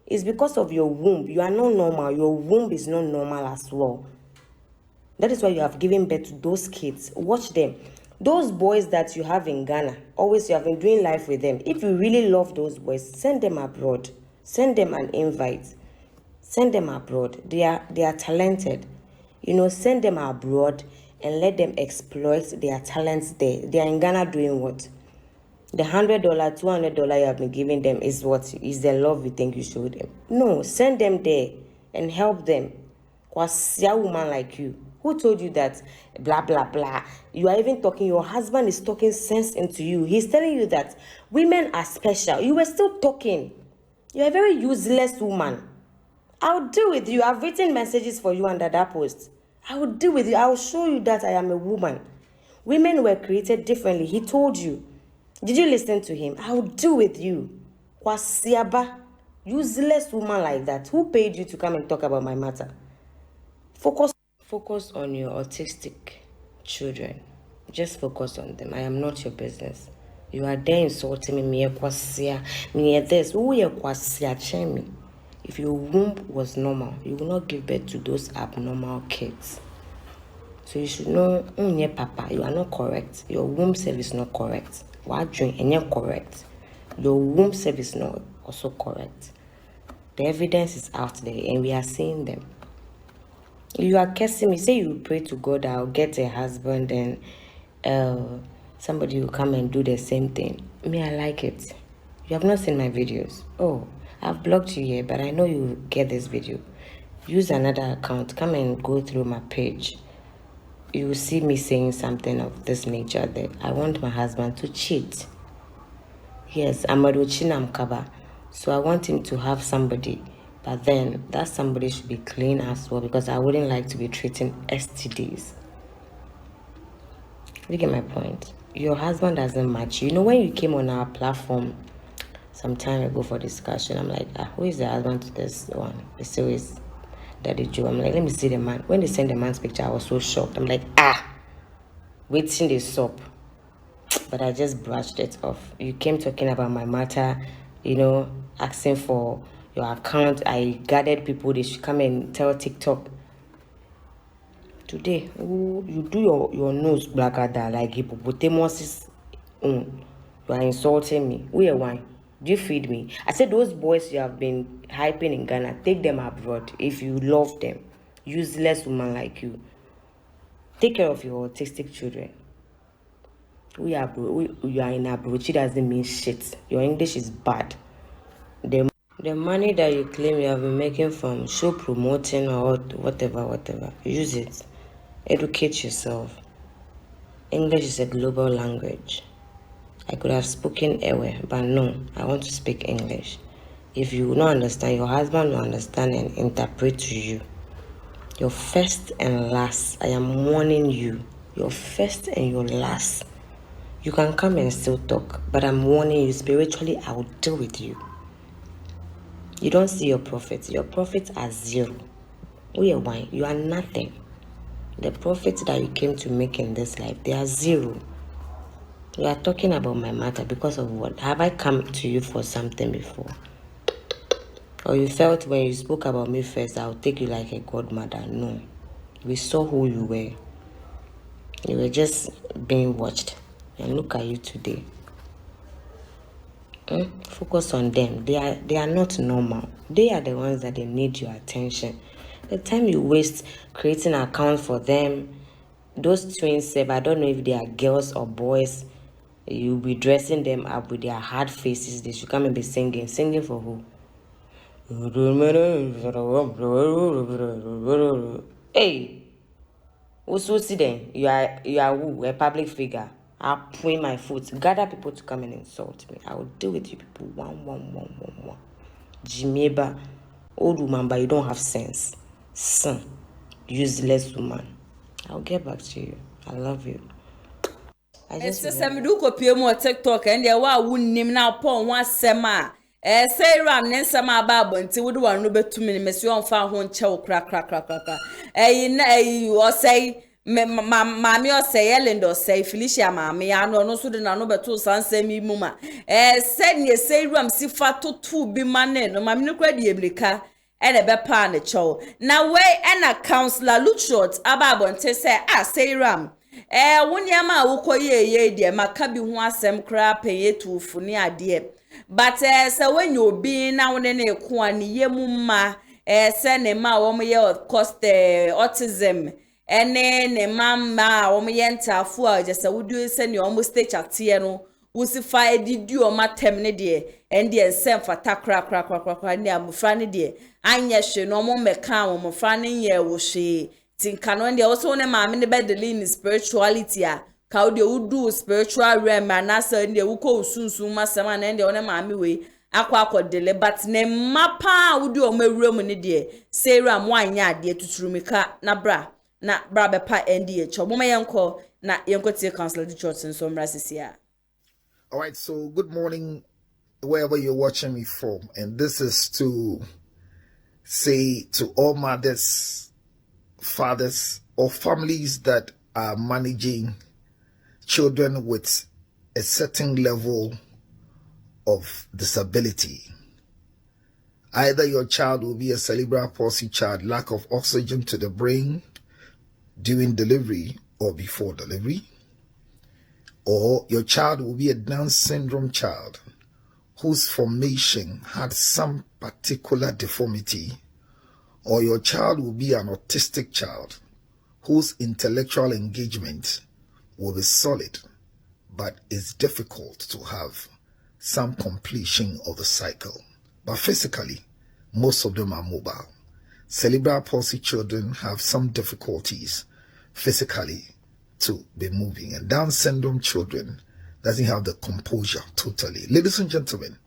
it's because of your womb. You are not normal. Your womb is not normal as well. That is why you have given birth to those kids. Watch them. Those boys that you have in Ghana, always you have been doing life with them. If you really love those boys, send them abroad. Send them an invite. Send them abroad. They are talented. You know, send them abroad and let them exploit their talents there. They are in Ghana doing what? The $100, $200 you have been giving them is what? Is the love you think you showed them? No, send them there and help them. Because a woman like you, who told you that blah, blah, blah? You are even talking, your husband is talking sense into you. He's telling you that women are special. You were still talking. You're a very useless woman. I'll deal with you. I've written messages for you under that post. I will deal with you. I will show you that I am a woman. Women were created differently. He told you. Did you listen to him? I will deal with you. Kwasiaba, useless woman like that. Who paid you to come and talk about my matter? Focus on your autistic children. Just focus on them. I am not your business. You are there insulting me. Me kwasia. Me this. Who you kwasia? Chemi. If your womb was normal, you will not give birth to those abnormal kids. So you should know, papa, you are not correct. Your womb service is not correct. What drink and you're correct. Your womb service is not also correct. The evidence is out there and we are seeing them. You are cursing me. Say you pray to God, I'll get a husband and somebody will come and do the same thing. Me, I like it. You have not seen my videos. Oh, I've blocked you here, but I know you get this video. Use another account. Come and go through my page. You will see me saying something of this nature there. I want my husband to cheat. Yes, I'm a Rochinam Kaba. So I want him to have somebody. But then that somebody should be clean as well, because I wouldn't like to be treating STDs. You get my point? Your husband doesn't match you. You know, when you came on our platform some time ago for discussion, I'm like, who is the husband to this one? It's always Daddy Joe. I'm like, let me see the man. When they sent the man's picture, I was so shocked. I'm like, waiting the soap. But I just brushed it off. You came talking about my matter, you know, asking for your account. I gathered people, they should come and tell TikTok. Today, you do your nose blacker than like hippopotamus. You are insulting me. We are wine. Do you feed me? I said those boys you have been hyping in Ghana, take them abroad if you love them. Useless woman like you. Take care of your autistic children. You are in abroad. It doesn't mean shit. Your English is bad. The money that you claim you have been making from show promoting or whatever, use it. Educate yourself. English is a global language. I could have spoken Ewe, but no, I want to speak English. If you will not understand, your husband will understand and interpret to you. Your first and last, I am warning you, your first and your last. You can come and still talk, but I'm warning you, spiritually, I will deal with you. You don't see your prophets. Your prophets are zero. We are one. You are nothing. The prophets that you came to make in this life, they are zero. You are talking about my matter because of what? Have I come to you for something before? Or you felt when you spoke about me first, I'll take you like a godmother? No. We saw who you were. You were just being watched. And look at you today. Focus on them. They are not normal. They are the ones that they need your attention. The time you waste creating an account for them, those twins, I don't know if they are girls or boys, you'll be dressing them up with their hard faces. They should come and be singing. Singing for who? Hey, who's then? You are who? A public figure. I'll point my foot. Gather people to come and insult me. I will deal with you people. One. Jimeba, old woman, but you don't have sense. Son, useless woman. I'll get back to you. I love you. It's just me do copy more TikTok and there wa wunnim na pon one sema. Say ram nensema babo nti wodo wan no betumi me se on fa ho nche wo kra. O say mami o say Ellen do say Felicia mami ya no so de na no beto sansemi mu ma. Said ne say ram si fa to bi mane no mami no kra di eblika. Ene be pa ne chow. Na we na counselor look short ababo nti say say ram. Wunyama ukoye ye de maka bi ho asem kra penye tufu ni ade but se when you be na won na eko ani yemu ma se ne ma wo ye of course autism ene ne mama wo ye ntafu a je se wudu se ne o stage atie no wusifa edidi o matem ne de ende ensem fata kra ni amufra ne de anye hwe no mo meka wo mofra ne ye wo hwe tinkano and also ne maame ne bedeli in spirituality a ka wo de udu spiritual realm anasa ne wuko sunsun masama na ne one maame we akwadele but ne mapa wudi o mawuram ne de sera mo anya ade tuturumika na bra be pa ndh chomoma yenko na yenko tie council the church so mrasisia. All right, so good morning wherever you're watching me from, and this is to say to all mothers, fathers, or families that are managing children with a certain level of disability. Either your child will be a cerebral palsy child, lack of oxygen to the brain during delivery or before delivery, or your child will be a Down syndrome child whose formation had some particular deformity, or your child will be an autistic child whose intellectual engagement will be solid, but is difficult to have some completion of the cycle. But physically, most of them are mobile. Cerebral palsy children have some difficulties physically to be moving, and Down syndrome children doesn't have the composure totally. Ladies and gentlemen,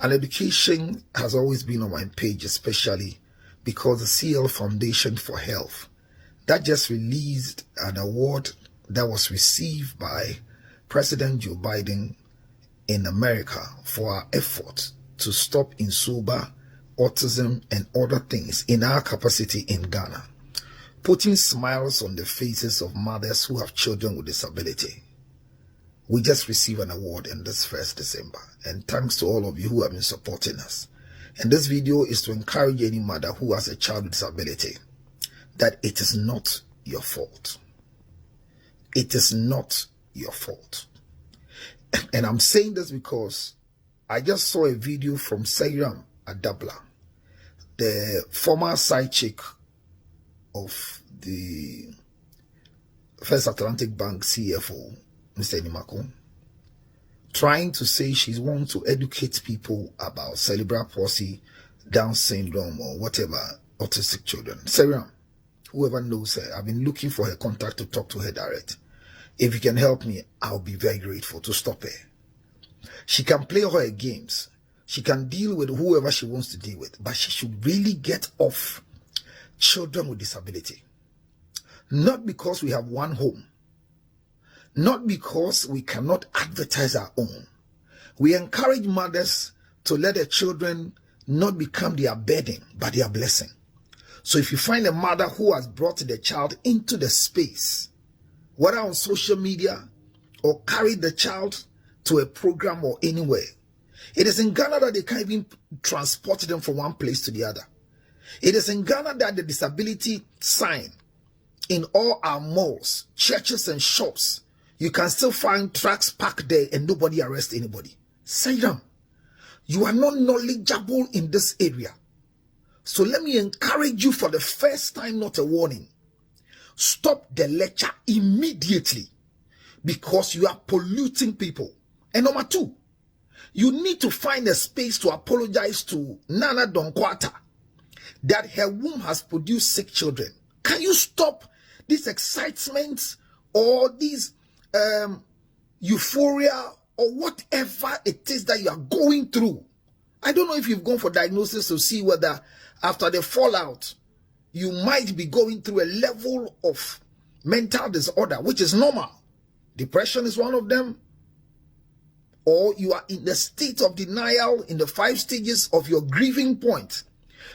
an education has always been on my page, especially because the CL Foundation for Health that just released an award that was received by President Joe Biden in America for our effort to stop insuba, autism, and other things in our capacity in Ghana, putting smiles on the faces of mothers who have children with disability. We just received an award in this 1st December, and thanks to all of you who have been supporting us. And this video is to encourage any mother who has a child with disability that it is not your fault. It is not your fault. And I'm saying this because I just saw a video from Sairam Adabla, the former side chick of the First Atlantic Bank CFO, Mr. Nimako, trying to say she wants to educate people about cerebral palsy, Down syndrome, or whatever, autistic children. Sairam, whoever knows her, I've been looking for her contact to talk to her direct. If you can help me, I'll be very grateful to stop her. She can play her games. She can deal with whoever she wants to deal with, but she should really get off children with disability. Not because we have one home, not because we cannot advertise our own. We encourage mothers to let their children not become their burden, but their blessing. So if you find a mother who has brought the child into the space, whether on social media or carried the child to a program or anywhere, it is in Ghana that they can't even transport them from one place to the other. It is in Ghana that the disability sign in all our malls, churches and shops, you can still find trucks parked there and nobody arrests anybody. Say them. You are not knowledgeable in this area. So let me encourage you for the first time, not a warning. Stop the lecture immediately because you are polluting people. And number two, you need to find a space to apologize to Nana Donkwata that her womb has produced 6 children. Can you stop this excitement or this euphoria or whatever it is that you are going through? I don't know if you've gone for diagnosis to see whether after the fallout, you might be going through a level of mental disorder, which is normal. Depression is one of them. Or you are in the state of denial in the 5 stages of your grieving point.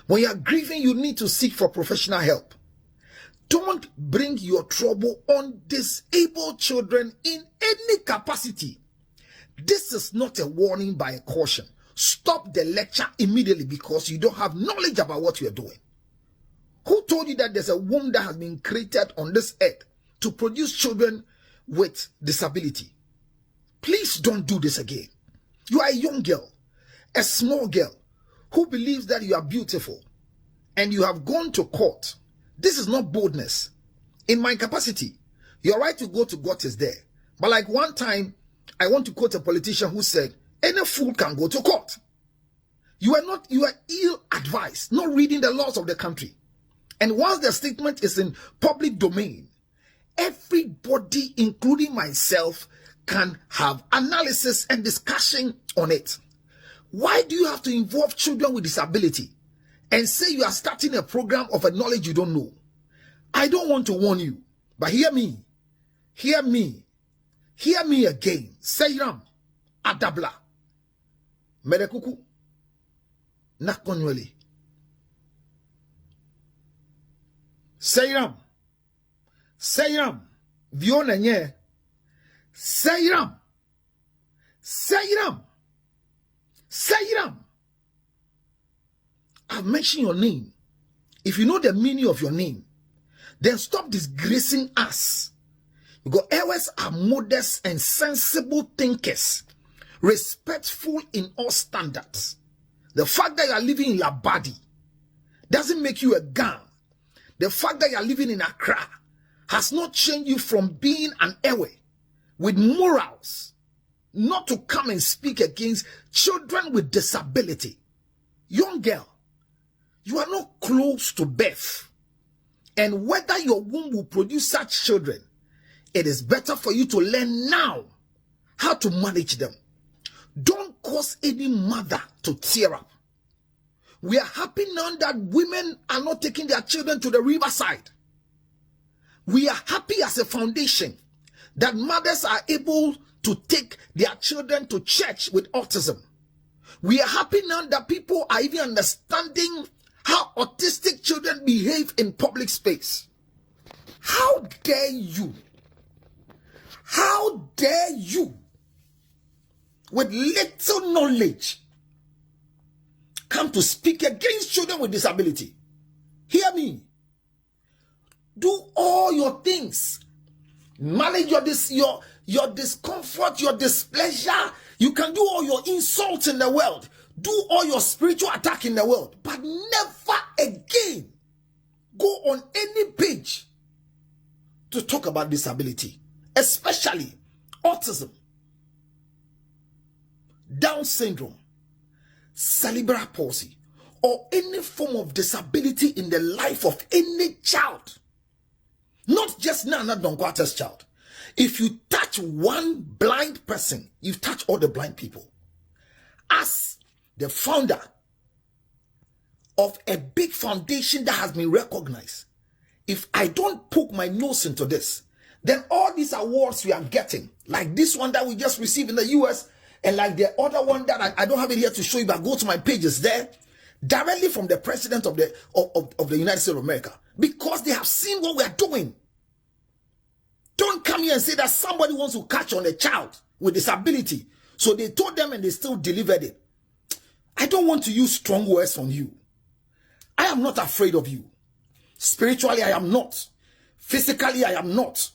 When you are grieving, you need to seek for professional help. Don't bring your trouble on disabled children in any capacity. This is not a warning by a caution. Stop the lecture immediately because you don't have knowledge about what you are doing. Who told you that there's a womb that has been created on this earth to produce children with disability? Please don't do this again. You are a young girl, a small girl, who believes that you are beautiful and you have gone to court. This is not boldness. In my capacity, your right to go to court is there. But like one time, I want to quote a politician who said, any fool can go to court. You are ill advised, not reading the laws of the country. And once the statement is in public domain, everybody, including myself, can have analysis and discussion on it. Why do you have to involve children with disability and say you are starting a program of a knowledge you don't know? I don't want to warn you, but hear me. Hear me. Hear me again. Seiram Adabla. Merekuku Nakonwele. Seiram. Seiram. Viona nye. Seiram. Seiram. Seiram. I've mentioned your name. If you know the meaning of your name, then stop disgracing us. Because ours are modest and sensible thinkers, respectful in all standards. The fact that you are living in your body doesn't make you a gang. The fact that you are living in Accra has not changed you from being an Ewe with morals not to come and speak against children with disability. Young girl, you are not close to birth. And whether your womb will produce such children, it is better for you to learn now how to manage them. Don't cause any mother to tear up. We are happy now that women are not taking their children to the riverside. We are happy as a foundation that mothers are able to take their children to church with autism. We are happy now that people are even understanding how autistic children behave in public space. How dare you? How dare you, with little knowledge, come to speak against children with disability? Hear me. Do all your things. Manage your discomfort, your displeasure. You can do all your insults in the world. Do all your spiritual attack in the world. But never again go on any page to talk about disability. Especially autism, Down syndrome, cerebral palsy, or any form of disability in the life of any child. Not just Nana Donkwata's child. If you touch one blind person, you touch all the blind people. As the founder of a big foundation that has been recognized, if I don't poke my nose into this, then all these awards we are getting, like this one that we just received in the US, and like the other one that I don't have it here to show you, but go to my pages there, directly from the president of the United States of America, because they have seen what we are doing. Don't come here and say that somebody wants to catch on a child with disability. So they told them and they still delivered it. I don't want to use strong words on you. I am not afraid of you. Spiritually, I am not. Physically, I am not.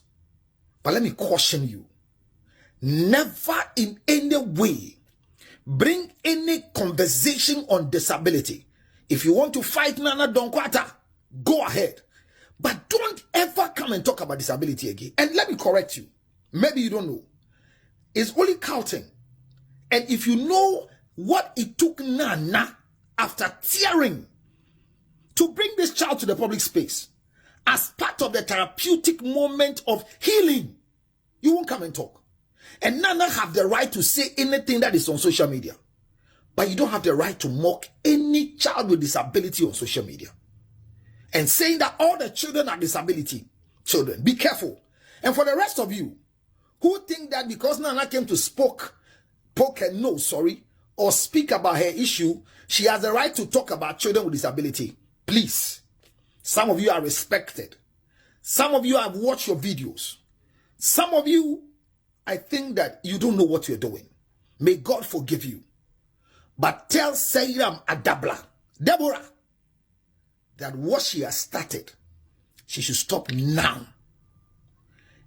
But let me caution you. Never in any way bring any conversation on disability. If you want to fight Nana Donkwata, go ahead. But don't ever come and talk about disability again. And let me correct you. Maybe you don't know. It's only counting. And if you know what it took Nana after tearing to bring this child to the public space as part of the therapeutic moment of healing, you won't come and talk. And Nana have the right to say anything that is on social media. But you don't have the right to mock any child with disability on social media. And saying that all the children are disability children. Be careful. And for the rest of you who think that because Nana came to or speak about her issue, she has the right to talk about children with disability. Please. Some of you are respected. Some of you have watched your videos. Some of you, I think that you don't know what you're doing. May God forgive you. But tell Seiram Adabla, Deborah, that what she has started, she should stop now.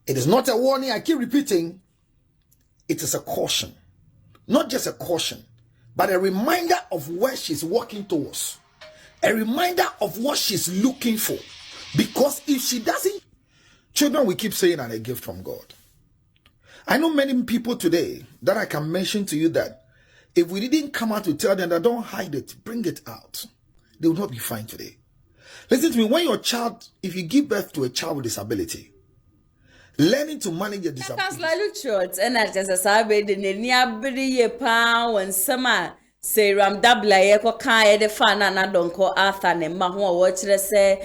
It is not a warning, I keep repeating. It is a caution. Not just a caution, but a reminder of where she's walking towards. A reminder of what she's looking for. Because if she doesn't, children, we keep saying, are a gift from God. I know many people today that I can mention to you that if we didn't come out to tell them that don't hide it, bring it out, they will not be fine today. Listen to me, when your child, if you give birth to a child with disability, learning to manage your disability. And I just said, Seram dabla ye ko kan de fa na donko Arthur ne ma ho wo kire se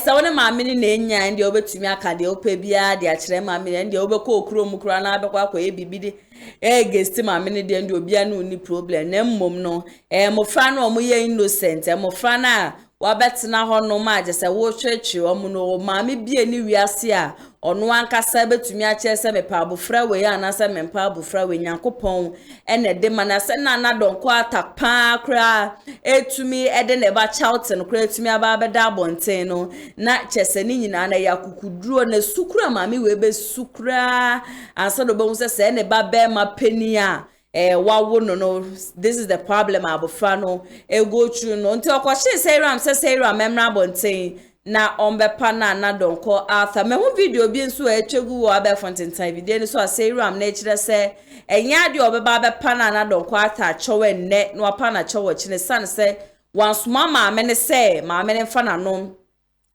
so wona ma me ne nya ndi obetumi aka de opa bia de a kire ma me ndi obekọ okuro mu kura na abekọ akoye bibidi gesti ma me de ndi obia na uni problem na mmom no mo fra na omo ye innocent mo fra na wa betina ho no ma je se wo twetwe omo no ma me bia ni wiase a ono ankasa betumi a kire se me pa abofra we ya na se me pa abofra we nyankopon ene de manase na donko atapa kra etumi ede ne ba chautin kra etumi aba beda bonten no na chese ni nyina na yakukuduro na sukura mami we be sukura ansa do be se ne ba be ma penia wawo no this is the problem abofra no go through no nti okwache say ram memra bonten na ombepa na donko Arthur me hu video bi nso etwegu wo abe fontentan video ni so say ram na kire se enya de obeba bepa na donko Arthur chowe ne no apa na chowe chine san se wansuma ma me ne se ma me ne fa na no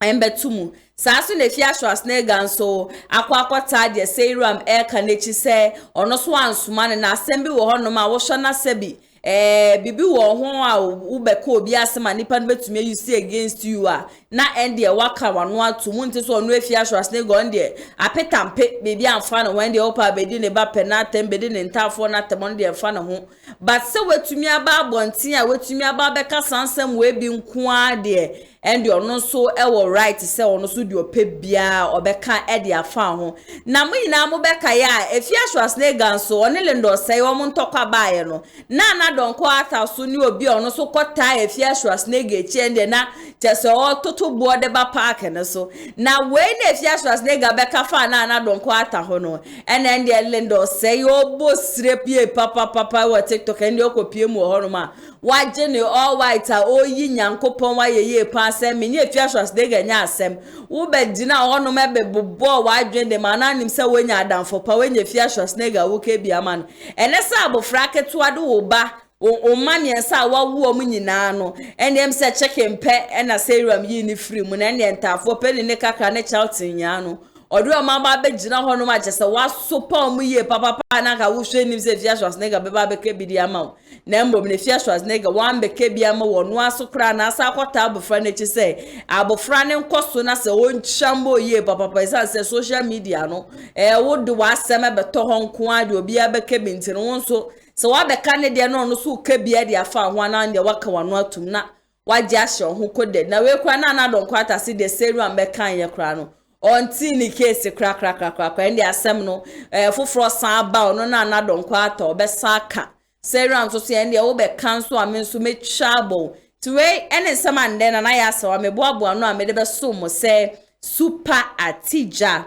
embetumu sasu ne fia shwas ne ganso akwakota de say ram ka ne chi se ono so wansuma ne na asem bi wo ho no ma wo hwo na sebi bibi wo ho a ubeka obi asema nipa no betumi use against you na ende waka wano ato mu nte so ono afia shwas ne go nde apetampe bibi amfa no wende opa bedi ne ba penata bedi ne ntafo na temon de amfa no ho but se wetumi aba abonten a wetumi aba beka sansam we bi nko ade and you no so ewo right say ono so de ope bia obeka e de afa ho na mo nyina mo beka ya efia shwas ne ganso onele ndo say wo mo ntokwa baaye no na donko ata so ni obi ono so kota efia shwas ne ge chi ende na chese o toto bo de ba park ne so na we na efia shwas ne ga beka fa na donko ata ho no ene ende ndo say obo srepie papa wa TikTok ende okopie mu ho no ma waje ne all white oyi nyankopon wa yeye pa asem me nye fia shwas de ganya asem wo be dina hono me be bobo wa dwende mana nim se wenya adamfo pa wenya fia shwas ne ga wo ke bia man ene sa abofra keto ade wo ba o mami sa wa wo mu nyina no ene em se chicken pe ena serum yi ni free mu na ene ntafo pe ne kakra ne chaltin nya no odu o ma ba be gina ho no ma je se wa so pa mu ye papa na ka wo hwe nim se fia Schwarzenegger be ba be ke bi di ama na mbom ne fia Schwarzenegger wan be ke bi ama wo no aso kra na asa akwata abofra na chi se abofra ne nkoso na se won chambo ye papa isa se social media no wo de wa asema be to ho nko ade obi abeke bi ntino won so se wa be ka ne de no so ke bi ade afa ho na de waka wano atum na waje ahye ho kode na we kwa na donko atase de seru am be kan ye kra no onti ni case kra ndi asem no foforo san ba no na donko ata obesa ka seru am so se ndi wo be kan so am so me chabo tuwe ene sama nde na ya sawa me boaboa no amede be so mo se super atija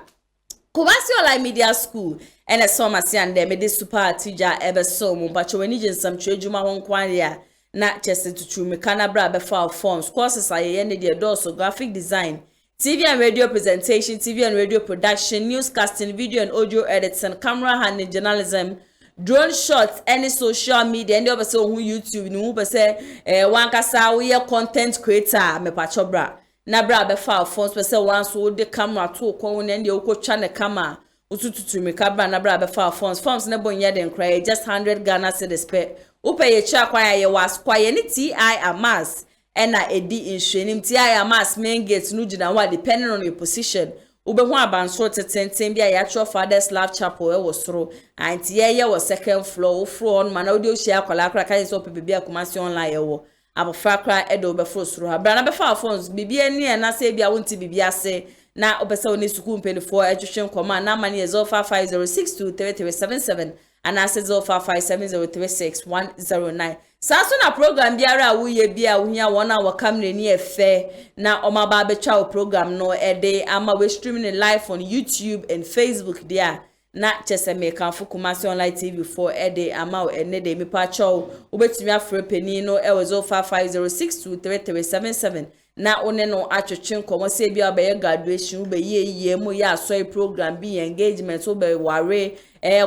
Kumasi online media school ene so ma se ande me de super atija ebe so mo ba chwe ni jinsam chwe juma ho nkwan ya na chese tutu me kana bra be file forms courses aye ne de do so graphic design TV and radio presentation, TV and radio production, newscasting, video and audio editing, camera handling, journalism, drone shots, any social media, and the other so who YouTube, no be say one kasa we content creator me pacho bra. Na bra be file phones be say one so the camera to ko and the oko channel camera. Utututu me kabra na bra be file phones. Phones ne bon ye den cry just 100 Ghana cedis per. Upe ye cha kwa ye was kwa ye ni TI amas. Ena edi inhwenim ti ayamas main gate no gina wa depending on your position ube ho abanso tetenten bia ya church fathers love chapel e wosoro anti ye was second floor on man audio share akwala akra kan so bibia Kumasi online e wo abofra kra edo be fro soro ha bra na be fa phones bibia ni e na se bia wonti bibia se na obesa oni suku mpelifo etwetwen koma na mani 0550323377 and as 0557036109 Saso na program biara wo ye bia wo hia wona wo camera ni efe na omaba betwa program no ede ama we streaming live on YouTube and Facebook there na chese me kanfo Kumasi online TV4 ede ama ene de mi pa chow obetumi afre pani no e 0550623377 na one no atwetwen komo se bia be graduation be ye mu ya so program bi engagement so be ware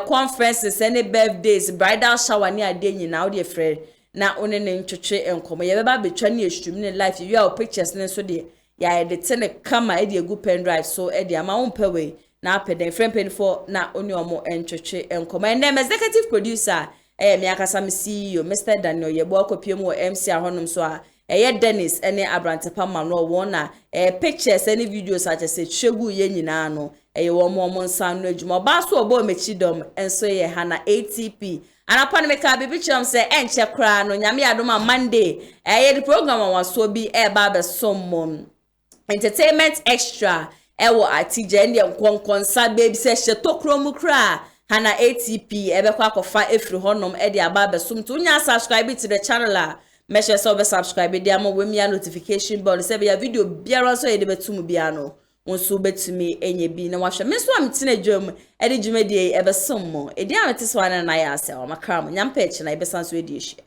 conferences any birthdays bridal shower ni ade nyina wo de frɛ na one ne ntwetwe enkomo ye beba betwa ne stream ne live you are pictures ne so de ya edit ne kama e de egu pen drive so e de ama won pewe na apeden friend pen for na oni omo ntwetwe enkomo and them executive producer me akasa me CEO Mr Daniel Yebo akopiem wo MC ahonom so a Dennis ene Abrantepa Mano wona pictures any videos such as twegu ye nyina no wo mo nsan no adwuma ba so obo mechidom enso ye hana ATP anapane meka bibi chom se enche kra no nyame adoma Monday the program wa so bi ba be sommom entertainment extra wo atije ne nkonkonsa baby se hye tokromu kra hana ATP bekwa akofa efri honom de aba be som to nya subscribe to the channel make sure so be subscribe there mo we me notification bell se be ya video biara so ye de betum bia no wonso betumi enye bi na wahwe me so am tena dwam e de dwumadi e be som mo e dia mete so na ya ase o makram nyampa e chi na e be sanso e di ehia